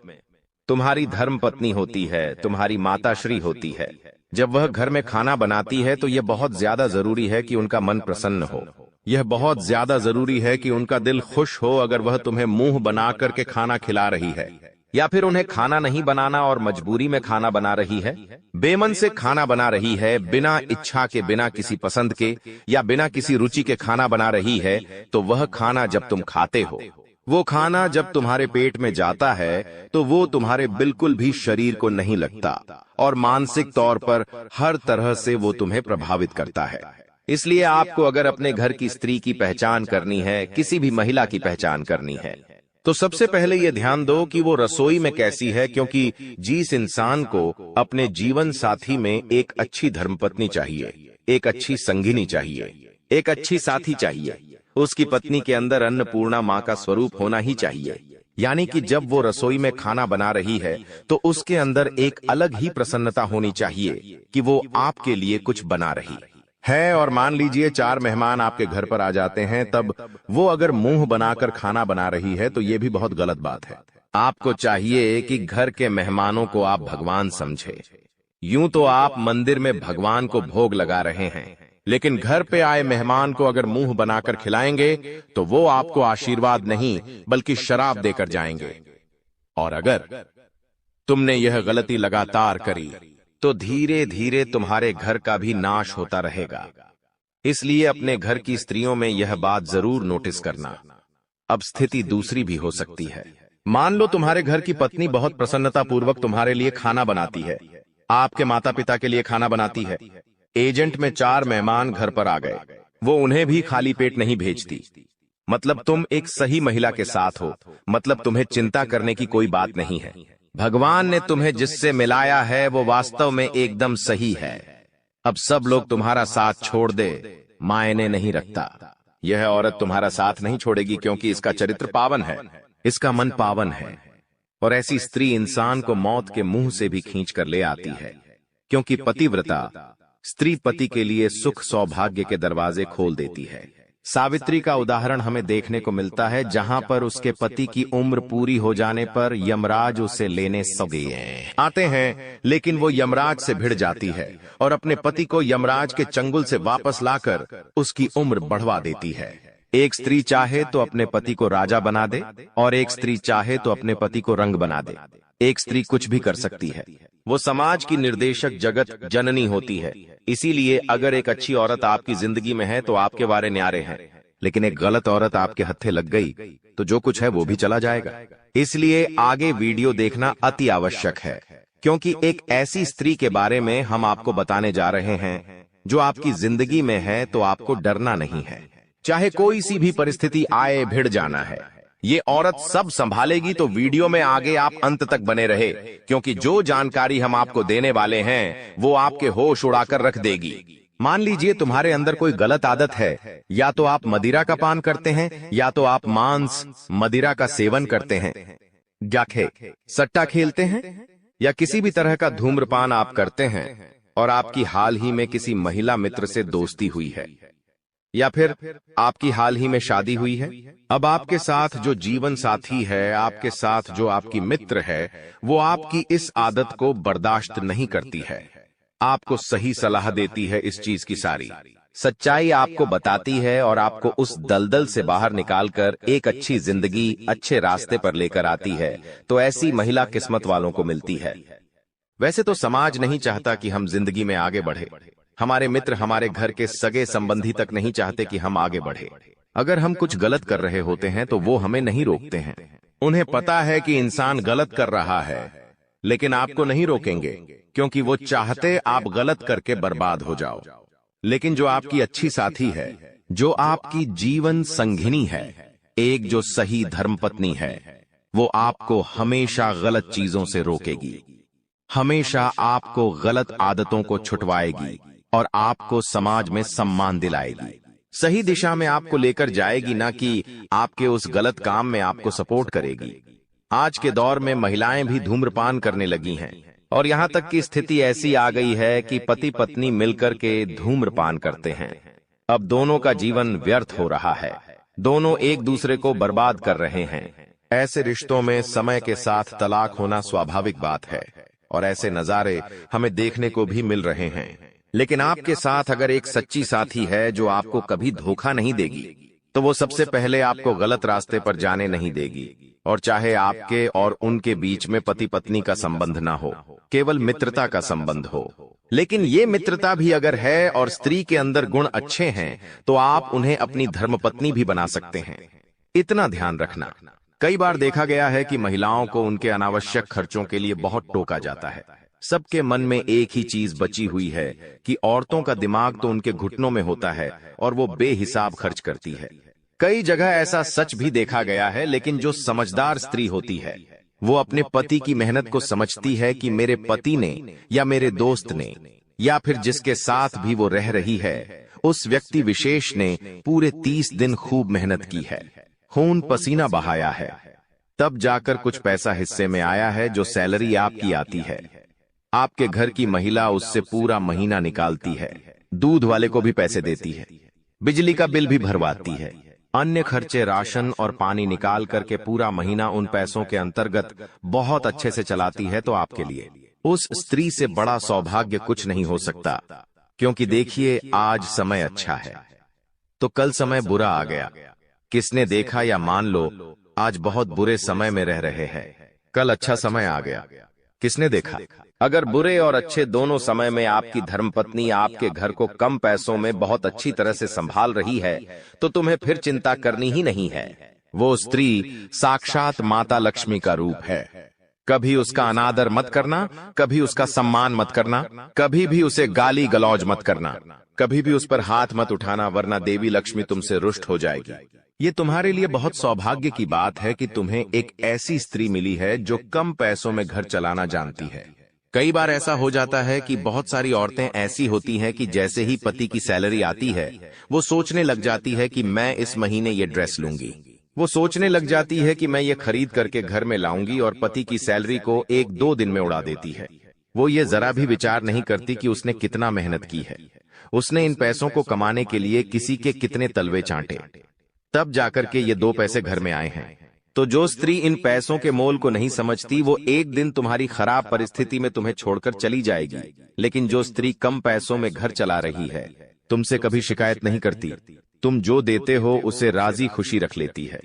तुम्हारी धर्म पत्नी होती है, तुम्हारी माताश्री होती है, जब वह घर में खाना बनाती है तो यह बहुत ज्यादा जरूरी है कि उनका मन प्रसन्न हो। यह बहुत ज्यादा जरूरी है कि उनका दिल खुश हो अगर वह तुम्हें मुंह बना करके खाना खिला रही है, या फिर उन्हें खाना नहीं बनाना और मजबूरी में खाना बना रही है, बेमन से खाना बना रही है, बिना इच्छा के, बिना किसी पसंद के या बिना किसी रुचि के खाना बना रही है, तो वह खाना जब तुम खाते हो, वो खाना जब तुम्हारे पेट में जाता है तो वो तुम्हारे बिल्कुल भी शरीर को नहीं लगता और मानसिक तौर पर हर तरह से वो तुम्हें प्रभावित करता है। इसलिए आपको अगर अपने घर की स्त्री की पहचान करनी है, किसी भी महिला की पहचान करनी है, तो सबसे पहले ये ध्यान दो कि वो रसोई में कैसी है, क्योंकि जिस इंसान को अपने जीवन साथी में एक अच्छी धर्मपत्नी चाहिए, एक अच्छी संगिनी चाहिए, एक अच्छी साथी चाहिए, उसकी पत्नी के अंदर अन्नपूर्णा मां का स्वरूप होना ही चाहिए। यानी कि जब वो रसोई में खाना बना रही है तो उसके अंदर एक अलग ही प्रसन्नता होनी चाहिए कि वो आपके लिए कुछ बना रही है। और मान लीजिए 4 मेहमान आपके घर पर आ जाते हैं, तब वो अगर मुंह बनाकर खाना बना रही है तो ये भी बहुत गलत बात है। आपको चाहिए कि घर के मेहमानों को आप भगवान समझे। यूं तो आप मंदिर में भगवान को भोग लगा रहे हैं, लेकिन घर पे आए मेहमान को अगर मुंह बनाकर खिलाएंगे तो वो आपको आशीर्वाद नहीं बल्कि शराब देकर जाएंगे। और अगर तुमने यह गलती लगातार करी तो धीरे धीरे तुम्हारे घर का भी नाश होता रहेगा। इसलिए अपने घर की स्त्रियों में यह बात जरूर नोटिस करना। अब स्थिति दूसरी भी हो सकती है। मान लो तुम्हारे घर की पत्नी बहुत प्रसन्नता पूर्वक तुम्हारे लिए खाना बनाती है, आपके माता पिता के लिए खाना बनाती है। एजेंट में 4 मेहमान घर पर आ गए, वो उन्हें भी खाली पेट नहीं भेजती। मतलब तुम एक सही महिला के साथ हो, मतलब तुम्हें चिंता करने की कोई बात नहीं है। भगवान ने तुम्हें जिससे मिलाया है वो वास्तव में एकदम सही है। अब सब लोग तुम्हारा साथ छोड़ दे, मायने नहीं रखता। यह औरत तुम्हारा साथ नहीं छोड़ेगी, क्योंकि इसका चरित्र पावन है, इसका मन पावन है। और ऐसी स्त्री इंसान को मौत के मुंह से भी खींच कर ले आती है, क्योंकि पतिव्रता स्त्री पति के लिए सुख सौभाग्य के दरवाजे खोल देती है। सावित्री का उदाहरण हमें देखने को मिलता है, जहां पर उसके पति की उम्र पूरी हो जाने पर यमराज उसे लेने आते हैं, लेकिन वो यमराज से भिड़ जाती है और अपने पति को यमराज के चंगुल से वापस लाकर उसकी उम्र बढ़वा देती है। एक स्त्री चाहे तो अपने पति को राजा बना दे और एक स्त्री चाहे तो अपने पति को रंग बना दे। एक स्त्री कुछ भी कर सकती है, वो समाज की निर्देशक जगत जननी होती है। इसीलिए अगर एक अच्छी औरत आपकी जिंदगी में है तो आपके वारे न्यारे हैं, लेकिन एक गलत औरत आपके हत्थे लग गई तो जो कुछ है वो भी चला जाएगा। इसलिए आगे वीडियो देखना अति आवश्यक है, क्योंकि एक ऐसी स्त्री के बारे में हम आपको बताने जा रहे हैं जो आपकी जिंदगी में है, तो आपको डरना नहीं है। चाहे कोई सी भी परिस्थिति आए, भिड़ जाना है। ये औरत सब संभालेगी, तो वीडियो में आगे आप अंत तक बने रहे, क्योंकि जो जानकारी हम आपको देने वाले हैं वो आपके होश उड़ाकर रख देगी। मान लीजिए तुम्हारे अंदर कोई गलत आदत है, या तो आप मदिरा का पान करते हैं, या तो आप मांस मदिरा का सेवन करते हैं, जाखे सट्टा खेलते हैं, या किसी भी तरह का धूम्रपान आप करते हैं, और आपकी हाल ही में किसी महिला मित्र से दोस्ती हुई है, या फिर आपकी हाल ही में शादी हुई है। अब आपके साथ जो जीवन साथी है, आपके साथ जो आपकी मित्र है, वो आपकी इस आदत को बर्दाश्त नहीं करती है। आपको सही सलाह देती है, इस चीज की सारी सच्चाई आपको बताती है और आपको उस दलदल से बाहर निकालकर एक अच्छी जिंदगी, अच्छे रास्ते पर लेकर आती है। तो ऐसी महिला किस्मत वालों को मिलती है। वैसे तो समाज नहीं चाहता कि हम जिंदगी में आगे बढ़े। हमारे मित्र, हमारे घर के सगे संबंधी तक नहीं चाहते कि हम आगे बढ़े। अगर हम कुछ गलत कर रहे होते हैं तो वो हमें नहीं रोकते हैं। उन्हें पता है कि इंसान गलत कर रहा है, लेकिन आपको नहीं रोकेंगे, क्योंकि वो चाहते आप गलत करके बर्बाद हो जाओ। लेकिन जो आपकी अच्छी साथी है, जो आपकी जीवन संगिनी है, एक जो सही धर्मपत्नी है, वो आपको हमेशा गलत चीजों से रोकेगी, हमेशा आपको गलत आदतों को छुटवाएगी और आपको समाज में सम्मान दिलाएगी। सही दिशा में आपको लेकर जाएगी, ना कि आपके उस गलत काम में आपको सपोर्ट करेगी। आज के दौर में महिलाएं भी धूम्रपान करने लगी हैं, और यहाँ तक की स्थिति ऐसी आ गई है कि पति पत्नी मिलकर के धूम्रपान करते हैं। अब दोनों का जीवन व्यर्थ हो रहा है, दोनों एक दूसरे को बर्बाद कर रहे हैं। ऐसे रिश्तों में समय के साथ तलाक होना स्वाभाविक बात है, और ऐसे नजारे हमें देखने को भी मिल रहे हैं। लेकिन आपके साथ अगर एक सच्ची साथी है जो आपको कभी धोखा नहीं देगी, तो वो सबसे पहले आपको गलत रास्ते पर जाने नहीं देगी। और चाहे आपके और उनके बीच में पति पत्नी का संबंध ना हो, केवल मित्रता का संबंध हो, लेकिन ये मित्रता भी अगर है और स्त्री के अंदर गुण अच्छे हैं, तो आप उन्हें अपनी धर्मपत्नी भी बना सकते हैं। इतना ध्यान रखना, कई बार देखा गया है कि महिलाओं को उनके अनावश्यक खर्चों के लिए बहुत टोका जाता है। सबके मन में एक ही चीज बची हुई है कि औरतों का दिमाग तो उनके घुटनों में होता है और वो बेहिसाब खर्च करती है। कई जगह ऐसा सच भी देखा गया है, लेकिन जो समझदार स्त्री होती है वो अपने पति की मेहनत को समझती है कि मेरे पति ने या मेरे दोस्त ने या फिर जिसके साथ भी वो रह रही है उस व्यक्ति विशेष ने पूरे 30 दिन खूब मेहनत की है, खून पसीना बहाया है, तब जाकर कुछ पैसा हिस्से में आया है जो सैलरी आपकी आती है। आपके घर की महिला उससे पूरा महीना निकालती है, दूध वाले को भी पैसे देती है, बिजली का बिल भी भरवाती है, अन्य खर्चे राशन और पानी निकाल करके पूरा महीना उन पैसों के अंतर्गत बहुत अच्छे से चलाती है। तो आपके लिए उस स्त्री से बड़ा सौभाग्य कुछ नहीं हो सकता, क्योंकि देखिए आज समय अच्छा है तो कल समय बुरा आ गया। किसने देखा या मान लो आज बहुत बुरे समय में रह रहे हैं, कल अच्छा समय आ गया, किसने देखा। अगर बुरे और अच्छे दोनों समय में आपकी धर्मपत्नी आपके घर को कम पैसों में बहुत अच्छी तरह से संभाल रही है तो तुम्हें फिर चिंता करनी ही नहीं है। वो स्त्री साक्षात माता लक्ष्मी का रूप है। कभी उसका अनादर मत करना, कभी उसका सम्मान मत करना, कभी भी उसे गाली गलौज मत करना, कभी भी उस पर हाथ मत उठाना, वरना देवी लक्ष्मी तुमसे रुष्ट हो जाएगी। ये तुम्हारे लिए बहुत सौभाग्य की बात है कि तुम्हें एक ऐसी स्त्री मिली है जो कम पैसों में घर चलाना जानती है। कई बार ऐसा हो जाता है कि बहुत सारी औरतें ऐसी होती हैं कि जैसे ही पति की सैलरी आती है वो सोचने लग जाती है कि मैं इस महीने ये ड्रेस लूंगी, वो सोचने लग जाती है कि मैं ये खरीद करके घर में लाऊंगी, और पति की सैलरी को 1-2 दिन में उड़ा देती है। वो ये जरा भी विचार नहीं करती कि उसने कितना मेहनत की है, उसने इन पैसों को कमाने के लिए किसी के कितने तलवे चांटे, तब जाकर के ये 2 पैसे घर में आए हैं। तो जो स्त्री इन पैसों के मोल को नहीं समझती वो एक दिन तुम्हारी खराब परिस्थिति में तुम्हें छोड़कर चली जाएगी, लेकिन जो स्त्री कम पैसों में घर चला रही है तुमसे कभी शिकायत नहीं करती, तुम जो देते हो उसे राजी खुशी रख लेती है,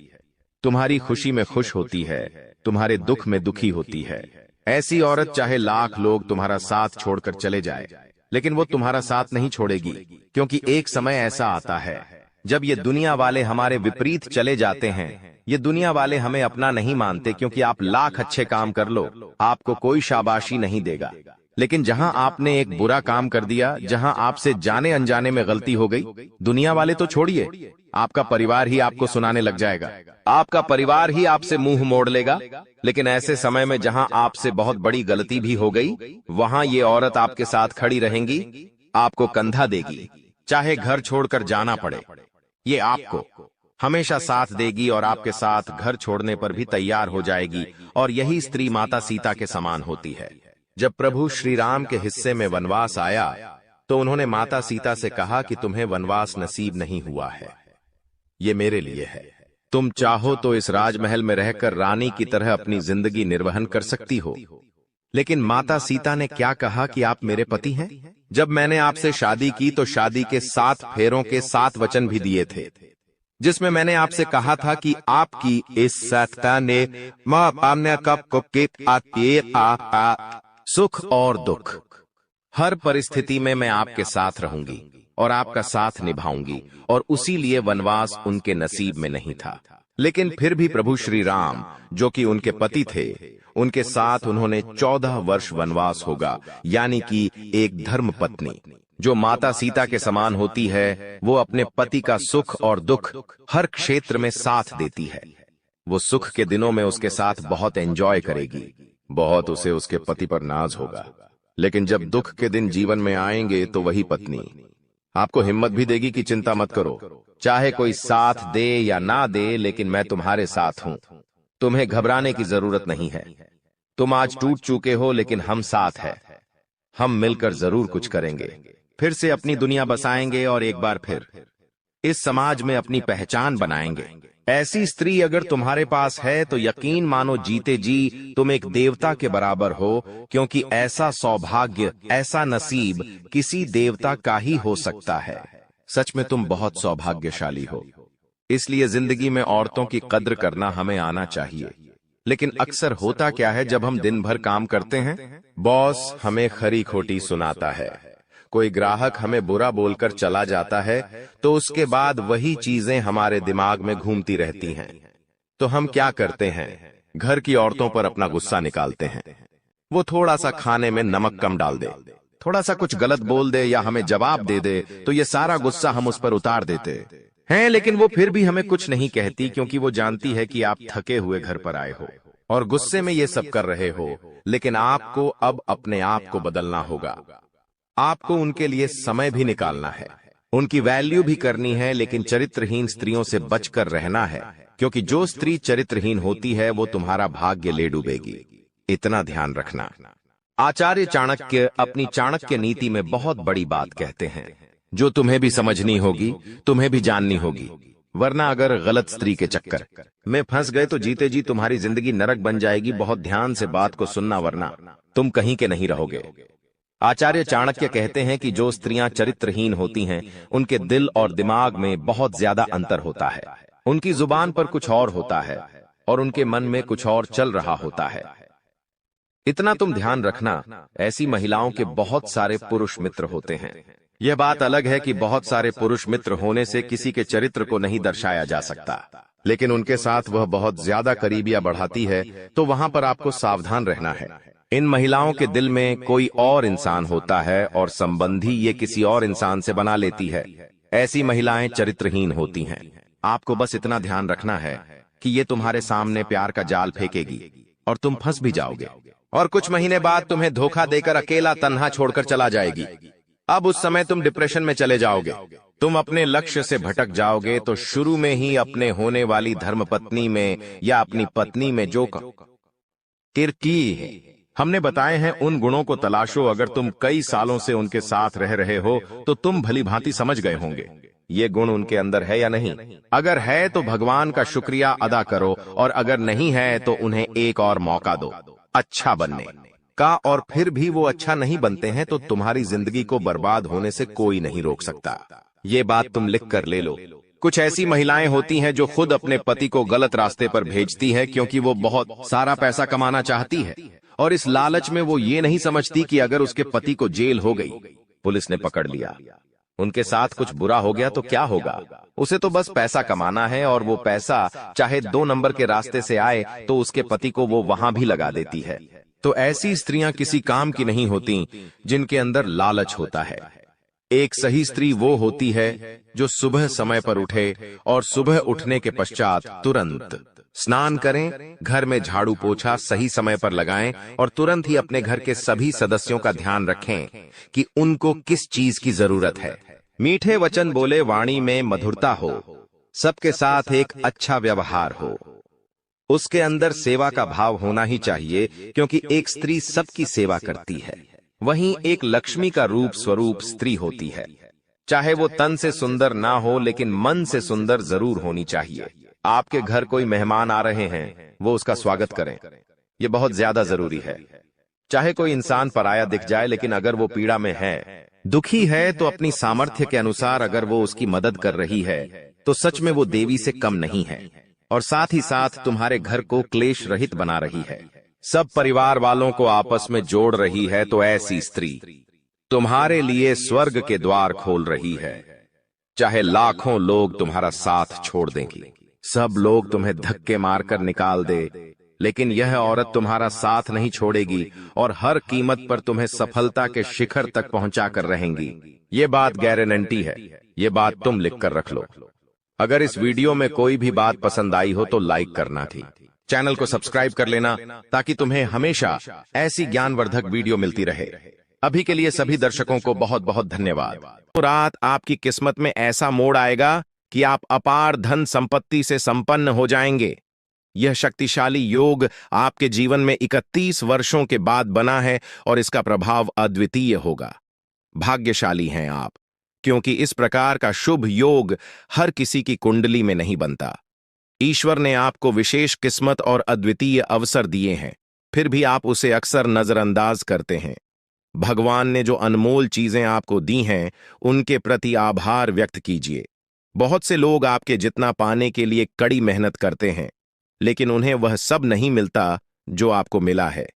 तुम्हारी खुशी में खुश होती है, तुम्हारे दुख में दुखी होती है। ऐसी औरत चाहे लाख लोग तुम्हारा साथ छोड़कर चले जाए लेकिन वो तुम्हारा साथ नहीं छोड़ेगी, क्योंकि एक समय ऐसा आता है जब ये दुनिया वाले हमारे विपरीत चले जाते हैं। ये दुनिया वाले हमें अपना नहीं मानते, क्योंकि आप लाख अच्छे काम कर लो आपको कोई शाबाशी नहीं देगा, लेकिन जहां आपने एक बुरा काम कर दिया, जहां आपसे जाने अनजाने में गलती हो गई, दुनिया वाले तो छोड़िए, आपका परिवार ही आपको सुनाने लग जाएगा, आपका परिवार ही आपसे मुंह मोड़ लेगा। लेकिन ऐसे समय में जहां आपसे बहुत बड़ी गलती भी हो गई वहां ये औरत आपके साथ खड़ी रहेंगी, आपको कंधा देगी, चाहे घर छोड़कर जाना पड़े, ये आपको हमेशा साथ देगी और आपके साथ घर छोड़ने पर भी तैयार हो जाएगी। और यही स्त्री माता सीता के समान होती है। जब प्रभु श्री राम के हिस्से में वनवास आया तो उन्होंने माता सीता से कहा कि तुम्हें वनवास नसीब नहीं हुआ है, ये मेरे लिए है, तुम चाहो तो इस राजमहल में रहकर रानी की तरह अपनी जिंदगी निर्वहन कर सकती हो। लेकिन माता सीता ने क्या कहा कि आप मेरे पति हैं। जब मैंने आपसे शादी की तो शादी के 7 फेरों के 7 वचन भी दिए थे, जिसमें मैंने आपसे कहा था कि आपकी इस सत्ता ने सुख और दुख हर परिस्थिति में मैं आपके साथ रहूंगी और आपका साथ निभाऊंगी, और उसी लिए वनवास उनके नसीब में नहीं था। लेकिन फिर भी प्रभु श्री राम जो कि उनके पति थे, उनके साथ उन्होंने 14 वर्ष वनवास होगा, यानी कि एक धर्म पत्नी जो माता सीता के समान होती है वो अपने पति का सुख और दुख हर क्षेत्र में साथ देती है। वो सुख के दिनों में उसके साथ बहुत एंजॉय करेगी, बहुत उसे उसके पति पर नाज होगा, लेकिन जब दुख के दिन जीवन में आएंगे तो वही पत्नी आपको हिम्मत भी देगी कि चिंता मत करो, चाहे कोई साथ दे या ना दे, लेकिन मैं तुम्हारे साथ हूं, तुम्हें घबराने की जरूरत नहीं है। तुम आज टूट चुके हो लेकिन हम साथ हैं, हम मिलकर जरूर कुछ करेंगे, फिर से अपनी दुनिया बसाएंगे और एक बार फिर इस समाज में अपनी पहचान बनाएंगे। ऐसी स्त्री अगर तुम्हारे पास है तो यकीन मानो जीते जी तुम एक देवता के बराबर हो, क्योंकि ऐसा सौभाग्य, ऐसा नसीब किसी देवता का ही हो सकता है। सच में तुम बहुत सौभाग्यशाली हो। इसलिए जिंदगी में औरतों की कद्र करना हमें आना चाहिए। लेकिन अक्सर होता क्या है, जब हम दिन भर काम करते हैं, बॉस हमें खरी खोटी सुनाता है, कोई ग्राहक हमें बुरा बोलकर चला जाता है, तो उसके बाद वही चीजें हमारे दिमाग में घूमती रहती हैं। तो हम क्या करते हैं, घर की औरतों पर अपना गुस्सा निकालते हैं। वो थोड़ा सा खाने में नमक कम डाल दे, थोड़ा सा कुछ गलत बोल दे या हमें जवाब दे दे, तो ये सारा गुस्सा हम उस पर उतार देते हैं, लेकिन वो फिर भी हमें कुछ नहीं कहती क्योंकि वो जानती है कि आप थके हुए घर पर आए हो और गुस्से में ये सब कर रहे हो। लेकिन आपको अब अपने आप को बदलना होगा। आपको उनके लिए समय भी निकालना है, उनकी वैल्यू भी करनी है, लेकिन चरित्रहीन स्त्रियों से बचकर रहना है, क्योंकि जो स्त्री चरित्रहीन होती है वो तुम्हारा भाग्य ले डूबेगी। इतना ध्यान रखना। आचार्य चाणक्य अपनी चाणक्य नीति में बहुत बड़ी बात कहते हैं, जो तुम्हें भी समझनी होगी, तुम्हें भी जाननी होगी। वरना अगर गलत स्त्री के चक्कर में फंस गए तो जीते जी तुम्हारी जिंदगी नरक बन जाएगी। बहुत ध्यान से बात को सुनना, वरना तुम कहीं के नहीं रहोगे। आचार्य चाणक्य कहते हैं कि जो स्त्रियां चरित्रहीन होती हैं, उनके दिल और दिमाग में बहुत ज्यादा अंतर होता है। उनकी जुबान पर कुछ और होता है और उनके मन में कुछ और चल रहा होता है। इतना तुम ध्यान रखना, ऐसी महिलाओं के बहुत सारे पुरुष मित्र होते हैं। यह बात अलग है कि बहुत सारे पुरुष मित्र होने से किसी के चरित्र को नहीं दर्शाया जा सकता, लेकिन उनके साथ वह बहुत ज्यादा करीबियां बढ़ाती है, तो वहां पर आपको सावधान रहना है। इन महिलाओं के दिल में कोई और इंसान होता है और संबंधी ये किसी और इंसान से बना लेती है। ऐसी महिलाएं चरित्रहीन होती हैं। आपको बस इतना ध्यान रखना है कि ये तुम्हारे सामने प्यार का जाल फेंकेगी और तुम फंस भी जाओगे, और कुछ महीने बाद तुम्हें धोखा देकर अकेला तन्हा छोड़कर चला जाएगी। अब उस समय तुम डिप्रेशन में चले जाओगे, तुम अपने लक्ष्य से भटक जाओगे। तो शुरू में ही अपने होने वाली धर्मपत्नी में या अपनी पत्नी में जो किरकी हमने बताए हैं, उन गुणों को तलाशो। अगर तुम कई सालों से उनके साथ रह रहे हो तो तुम भली भांति समझ गए होंगे ये गुण उनके अंदर है या नहीं। अगर है तो भगवान का शुक्रिया अदा करो, और अगर नहीं है तो उन्हें एक और मौका दो अच्छा बनने का। और फिर भी वो अच्छा नहीं बनते हैं तो तुम्हारी जिंदगी को बर्बाद होने से कोई नहीं रोक सकता। ये बात तुम लिख कर ले लो। कुछ ऐसी महिलाएं होती हैं जो खुद अपने पति को गलत रास्ते पर भेजती है, क्योंकि वो बहुत सारा पैसा कमाना चाहती है, और इस लालच में वो ये नहीं समझती कि अगर उसके पति को जेल हो गई, पुलिस ने पकड़ लिया, उनके साथ कुछ बुरा हो गया तो क्या होगा। उसे तो बस पैसा कमाना है, और वो पैसा चाहे 2 नंबर के रास्ते से आए तो उसके पति को वो वहां भी लगा देती है। तो ऐसी स्त्रियां किसी काम की नहीं होती जिनके अंदर लालच होता है। एक सही स्त्री वो होती है जो सुबह समय पर उठे और सुबह उठने के पश्चात तुरंत स्नान करें, घर में झाड़ू पोछा सही समय पर लगाएं, और तुरंत ही अपने घर के सभी सदस्यों का ध्यान रखें कि उनको किस चीज की जरूरत है। मीठे वचन बोले, वाणी में मधुरता हो, सबके साथ एक अच्छा व्यवहार हो, उसके अंदर सेवा का भाव होना ही चाहिए, क्योंकि एक स्त्री सबकी सेवा करती है। वहीं एक लक्ष्मी का रूप स्वरूप स्त्री होती है। चाहे वो तन से सुंदर ना हो, लेकिन मन से सुंदर जरूर होनी चाहिए। आपके घर कोई मेहमान आ रहे हैं, वो उसका स्वागत करें, ये बहुत ज्यादा जरूरी है। चाहे कोई इंसान पराया दिख जाए, लेकिन अगर वो पीड़ा में है, दुखी है, तो अपनी सामर्थ्य के अनुसार अगर वो उसकी मदद कर रही है तो सच में वो देवी से कम नहीं है, और साथ ही साथ तुम्हारे घर को क्लेश रहित बना रही है, सब परिवार वालों को आपस में जोड़ रही है। तो ऐसी स्त्री तुम्हारे लिए स्वर्ग के द्वार खोल रही है। चाहे लाखों लोग तुम्हारा साथ छोड़ देंगी, सब लोग तुम्हें धक्के मारकर निकाल दे, लेकिन यह औरत तुम्हारा साथ नहीं छोड़ेगी और हर कीमत पर तुम्हें सफलता के शिखर तक पहुंचाकर रहेंगी। ये बात गारंटी है, ये बात तुम लिख कर रख लो। अगर इस वीडियो में कोई भी बात पसंद आई हो तो लाइक करना थी, चैनल को सब्सक्राइब कर लेना, ताकि तुम्हें हमेशा ऐसी ज्ञानवर्धक वीडियो मिलती रहे। अभी के लिए सभी दर्शकों को बहुत बहुत धन्यवाद। तो रात आपकी किस्मत में ऐसा मोड़ आएगा कि आप अपार धन संपत्ति से संपन्न हो जाएंगे। यह शक्तिशाली योग आपके जीवन में 31 वर्षों के बाद बना है और इसका प्रभाव अद्वितीय होगा। भाग्यशाली हैं आप, क्योंकि इस प्रकार का शुभ योग हर किसी की कुंडली में नहीं बनता। ईश्वर ने आपको विशेष किस्मत और अद्वितीय अवसर दिए हैं, फिर भी आप उसे अक्सर नजरअंदाज करते हैं। भगवान ने जो अनमोल चीजें आपको दी हैं, उनके प्रति आभार व्यक्त कीजिए। बहुत से लोग आपके जितना पाने के लिए कड़ी मेहनत करते हैं, लेकिन उन्हें वह सब नहीं मिलता जो आपको मिला है।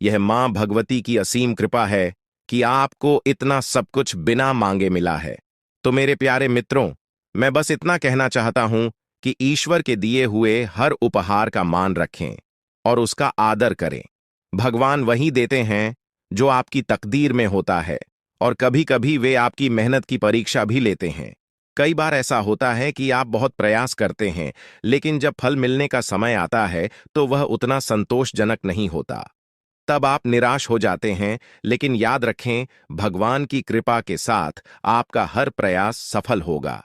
यह मां भगवती की असीम कृपा है कि आपको इतना सब कुछ बिना मांगे मिला है। तो मेरे प्यारे मित्रों, मैं बस इतना कहना चाहता हूं कि ईश्वर के दिए हुए हर उपहार का मान रखें और उसका आदर करें। भगवान वही देते हैं जो आपकी तकदीर में होता है, और कभी कभी वे आपकी मेहनत की परीक्षा भी लेते हैं। कई बार ऐसा होता है कि आप बहुत प्रयास करते हैं, लेकिन जब फल मिलने का समय आता है तो वह उतना संतोषजनक नहीं होता। तब आप निराश हो जाते हैं, लेकिन याद रखें, भगवान की कृपा के साथ आपका हर प्रयास सफल होगा।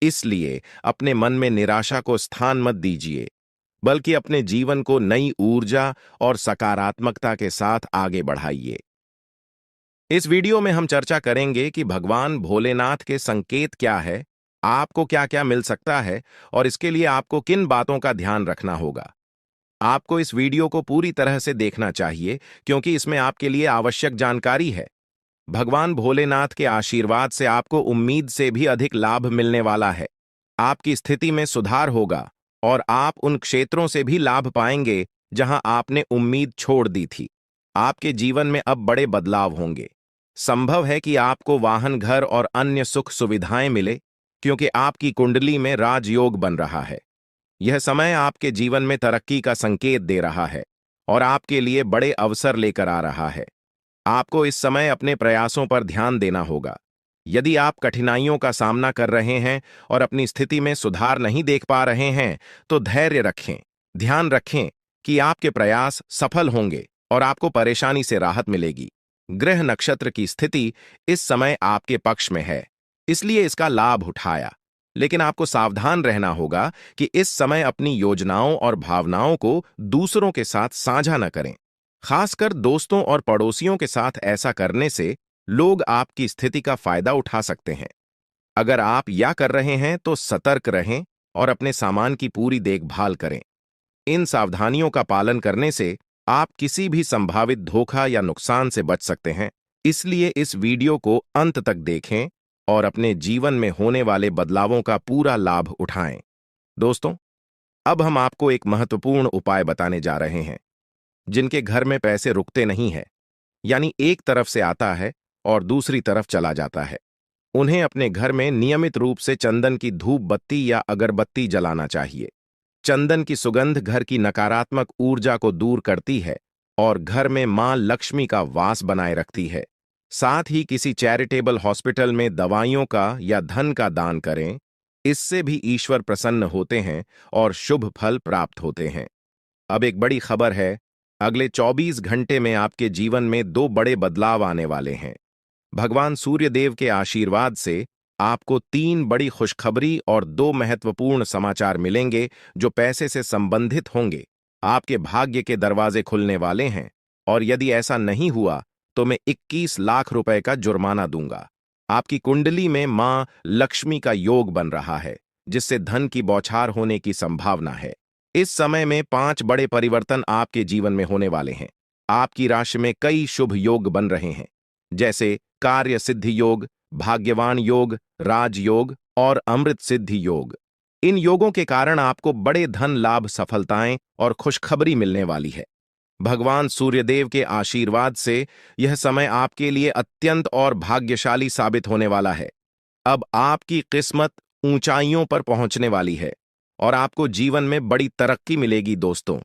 इसलिए अपने मन में निराशा को स्थान मत दीजिए, बल्कि अपने जीवन को नई ऊर्जा और सकारात्मकता के साथ आगे बढ़ाइए। इस वीडियो में हम चर्चा करेंगे कि भगवान भोलेनाथ के संकेत क्या है, आपको क्या क्या मिल सकता है और इसके लिए आपको किन बातों का ध्यान रखना होगा। आपको इस वीडियो को पूरी तरह से देखना चाहिए, क्योंकि इसमें आपके लिए आवश्यक जानकारी है। भगवान भोलेनाथ के आशीर्वाद से आपको उम्मीद से भी अधिक लाभ मिलने वाला है। आपकी स्थिति में सुधार होगा और आप उन क्षेत्रों से भी लाभ पाएंगे जहां आपने उम्मीद छोड़ दी थी। आपके जीवन में अब बड़े बदलाव होंगे। संभव है कि आपको वाहन, घर और अन्य सुख सुविधाएं मिले, क्योंकि आपकी कुंडली में राजयोग बन रहा है। यह समय आपके जीवन में तरक्की का संकेत दे रहा है और आपके लिए बड़े अवसर लेकर आ रहा है। आपको इस समय अपने प्रयासों पर ध्यान देना होगा। यदि आप कठिनाइयों का सामना कर रहे हैं और अपनी स्थिति में सुधार नहीं देख पा रहे हैं, तो धैर्य रखें। ध्यान रखें कि आपके प्रयास सफल होंगे और आपको परेशानी से राहत मिलेगी। ग्रह नक्षत्र की स्थिति इस समय आपके पक्ष में है, इसलिए इसका लाभ उठाया। लेकिन आपको सावधान रहना होगा कि इस समय अपनी योजनाओं और भावनाओं को दूसरों के साथ साझा न करें। खासकर दोस्तों और पड़ोसियों के साथ ऐसा करने से लोग आपकी स्थिति का फायदा उठा सकते हैं। अगर आप या कर रहे हैं तो सतर्क रहें और अपने सामान की पूरी देखभाल करें। इन सावधानियों का पालन करने से आप किसी भी संभावित धोखा या नुकसान से बच सकते हैं। इसलिए इस वीडियो को अंत तक देखें और अपने जीवन में होने वाले बदलावों का पूरा लाभ उठाएं। दोस्तों, अब हम आपको एक महत्वपूर्ण उपाय बताने जा रहे हैं। जिनके घर में पैसे रुकते नहीं है, यानी एक तरफ से आता है और दूसरी तरफ चला जाता है, उन्हें अपने घर में नियमित रूप से चंदन की धूप बत्ती या अगरबत्ती जलाना चाहिए। चंदन की सुगंध घर की नकारात्मक ऊर्जा को दूर करती है और घर में मां लक्ष्मी का वास बनाए रखती है। साथ ही किसी चैरिटेबल हॉस्पिटल में दवाइयों का या धन का दान करें। इससे भी ईश्वर प्रसन्न होते हैं और शुभ फल प्राप्त होते हैं। अब एक बड़ी खबर है, अगले 24 घंटे में आपके जीवन में 2 बड़े बदलाव आने वाले हैं। भगवान सूर्यदेव के आशीर्वाद से आपको 3 बड़ी खुशखबरी और 2 महत्वपूर्ण समाचार मिलेंगे जो पैसे से संबंधित होंगे। आपके भाग्य के दरवाजे खुलने वाले हैं और यदि ऐसा नहीं हुआ तो मैं 21 लाख रुपए का जुर्माना दूंगा। आपकी कुंडली में मां लक्ष्मी का योग बन रहा है, जिससे धन की बौछार होने की संभावना है। इस समय में 5 बड़े परिवर्तन आपके जीवन में होने वाले हैं। आपकी राशि में कई शुभ योग बन रहे हैं, जैसे कार्य सिद्धि योग, भाग्यवान योग, राजयोग और अमृत सिद्धि योग। इन योगों के कारण आपको बड़े धन लाभ, सफलताएं और खुशखबरी मिलने वाली है। भगवान सूर्यदेव के आशीर्वाद से यह समय आपके लिए अत्यंत और भाग्यशाली साबित होने वाला है। अब आपकी किस्मत ऊंचाइयों पर पहुंचने वाली है और आपको जीवन में बड़ी तरक्की मिलेगी। दोस्तों,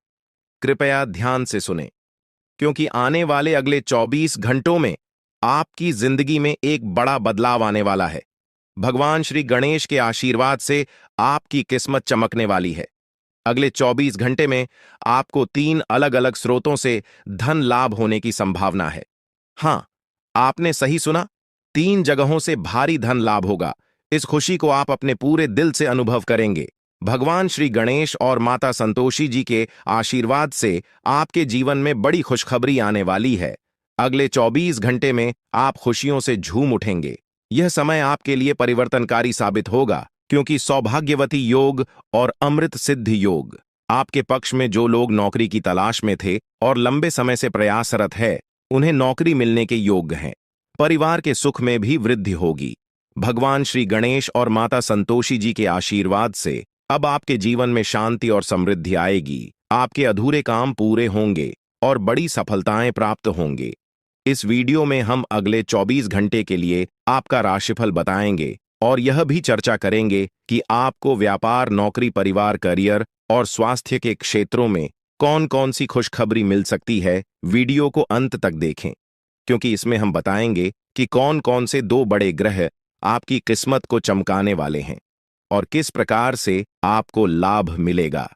कृपया ध्यान से सुनें, क्योंकि आने वाले अगले 24 घंटों में आपकी जिंदगी में एक बड़ा बदलाव आने वाला है। भगवान श्री गणेश के आशीर्वाद से आपकी किस्मत चमकने वाली है। अगले 24 घंटे में आपको 3 अलग अलग स्रोतों से धन लाभ होने की संभावना है। हां, आपने सही सुना, 3 जगहों से भारी धन लाभ होगा। इस खुशी को आप अपने पूरे दिल से अनुभव करेंगे। भगवान श्री गणेश और माता संतोषी जी के आशीर्वाद से आपके जीवन में बड़ी खुशखबरी आने वाली है। अगले 24 घंटे में आप खुशियों से झूम उठेंगे। यह समय आपके लिए परिवर्तनकारी साबित होगा, क्योंकि सौभाग्यवती योग और अमृत सिद्धि योग आपके पक्ष में। जो लोग नौकरी की तलाश में थे और लंबे समय से प्रयासरत है, उन्हें नौकरी मिलने के योग्य हैं। परिवार के सुख में भी वृद्धि होगी। भगवान श्री गणेश और माता संतोषी जी के आशीर्वाद से अब आपके जीवन में शांति और समृद्धि आएगी। आपके अधूरे काम पूरे होंगे और बड़ी सफलताएं प्राप्त होंगे। इस वीडियो में हम अगले 24 घंटे के लिए आपका राशिफल बताएंगे और यह भी चर्चा करेंगे कि आपको व्यापार, नौकरी, परिवार, करियर और स्वास्थ्य के क्षेत्रों में कौन कौन सी खुशखबरी मिल सकती है। वीडियो को अंत तक देखें, क्योंकि इसमें हम बताएंगे कि कौन कौन से 2 बड़े ग्रह आपकी किस्मत को चमकाने वाले हैं और किस प्रकार से आपको लाभ मिलेगा।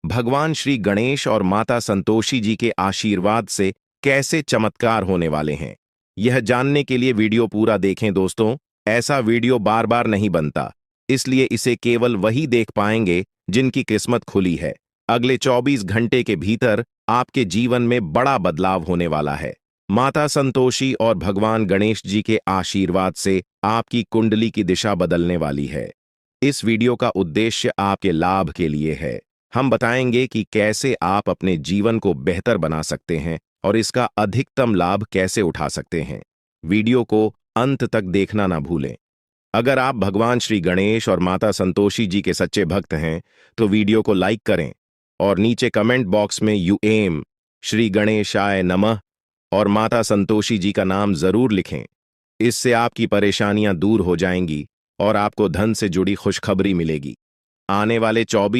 भगवान श्री गणेश और माता संतोषी जी के आशीर्वाद से कैसे चमत्कार होने वाले हैं, यह जानने के लिए वीडियो पूरा देखें दोस्तों। ऐसा वीडियो बार बार नहीं बनता, इसलिए इसे केवल वही देख पाएंगे जिनकी किस्मत खुली है। अगले 24 घंटे के भीतर आपके जीवन में बड़ा बदलाव होने वाला है। माता संतोषी और भगवान गणेश जी के आशीर्वाद से आपकी कुंडली की दिशा बदलने वाली है। इस वीडियो का उद्देश्य आपके लाभ के लिए है। हम बताएंगे कि कैसे आप अपने जीवन को बेहतर बना सकते हैं और इसका अधिकतम लाभ कैसे उठा सकते हैं। वीडियो को अंत तक देखना ना भूलें। अगर आप भगवान श्री गणेश और माता संतोषी जी के सच्चे भक्त हैं तो वीडियो को लाइक करें और नीचे कमेंट बॉक्स में यूएम श्री गणेशाय नमः और माता संतोषी जी का नाम जरूर लिखें। इससे आपकी परेशानियां दूर हो जाएंगी और आपको धन से जुड़ी खुशखबरी मिलेगी। आने वाले 24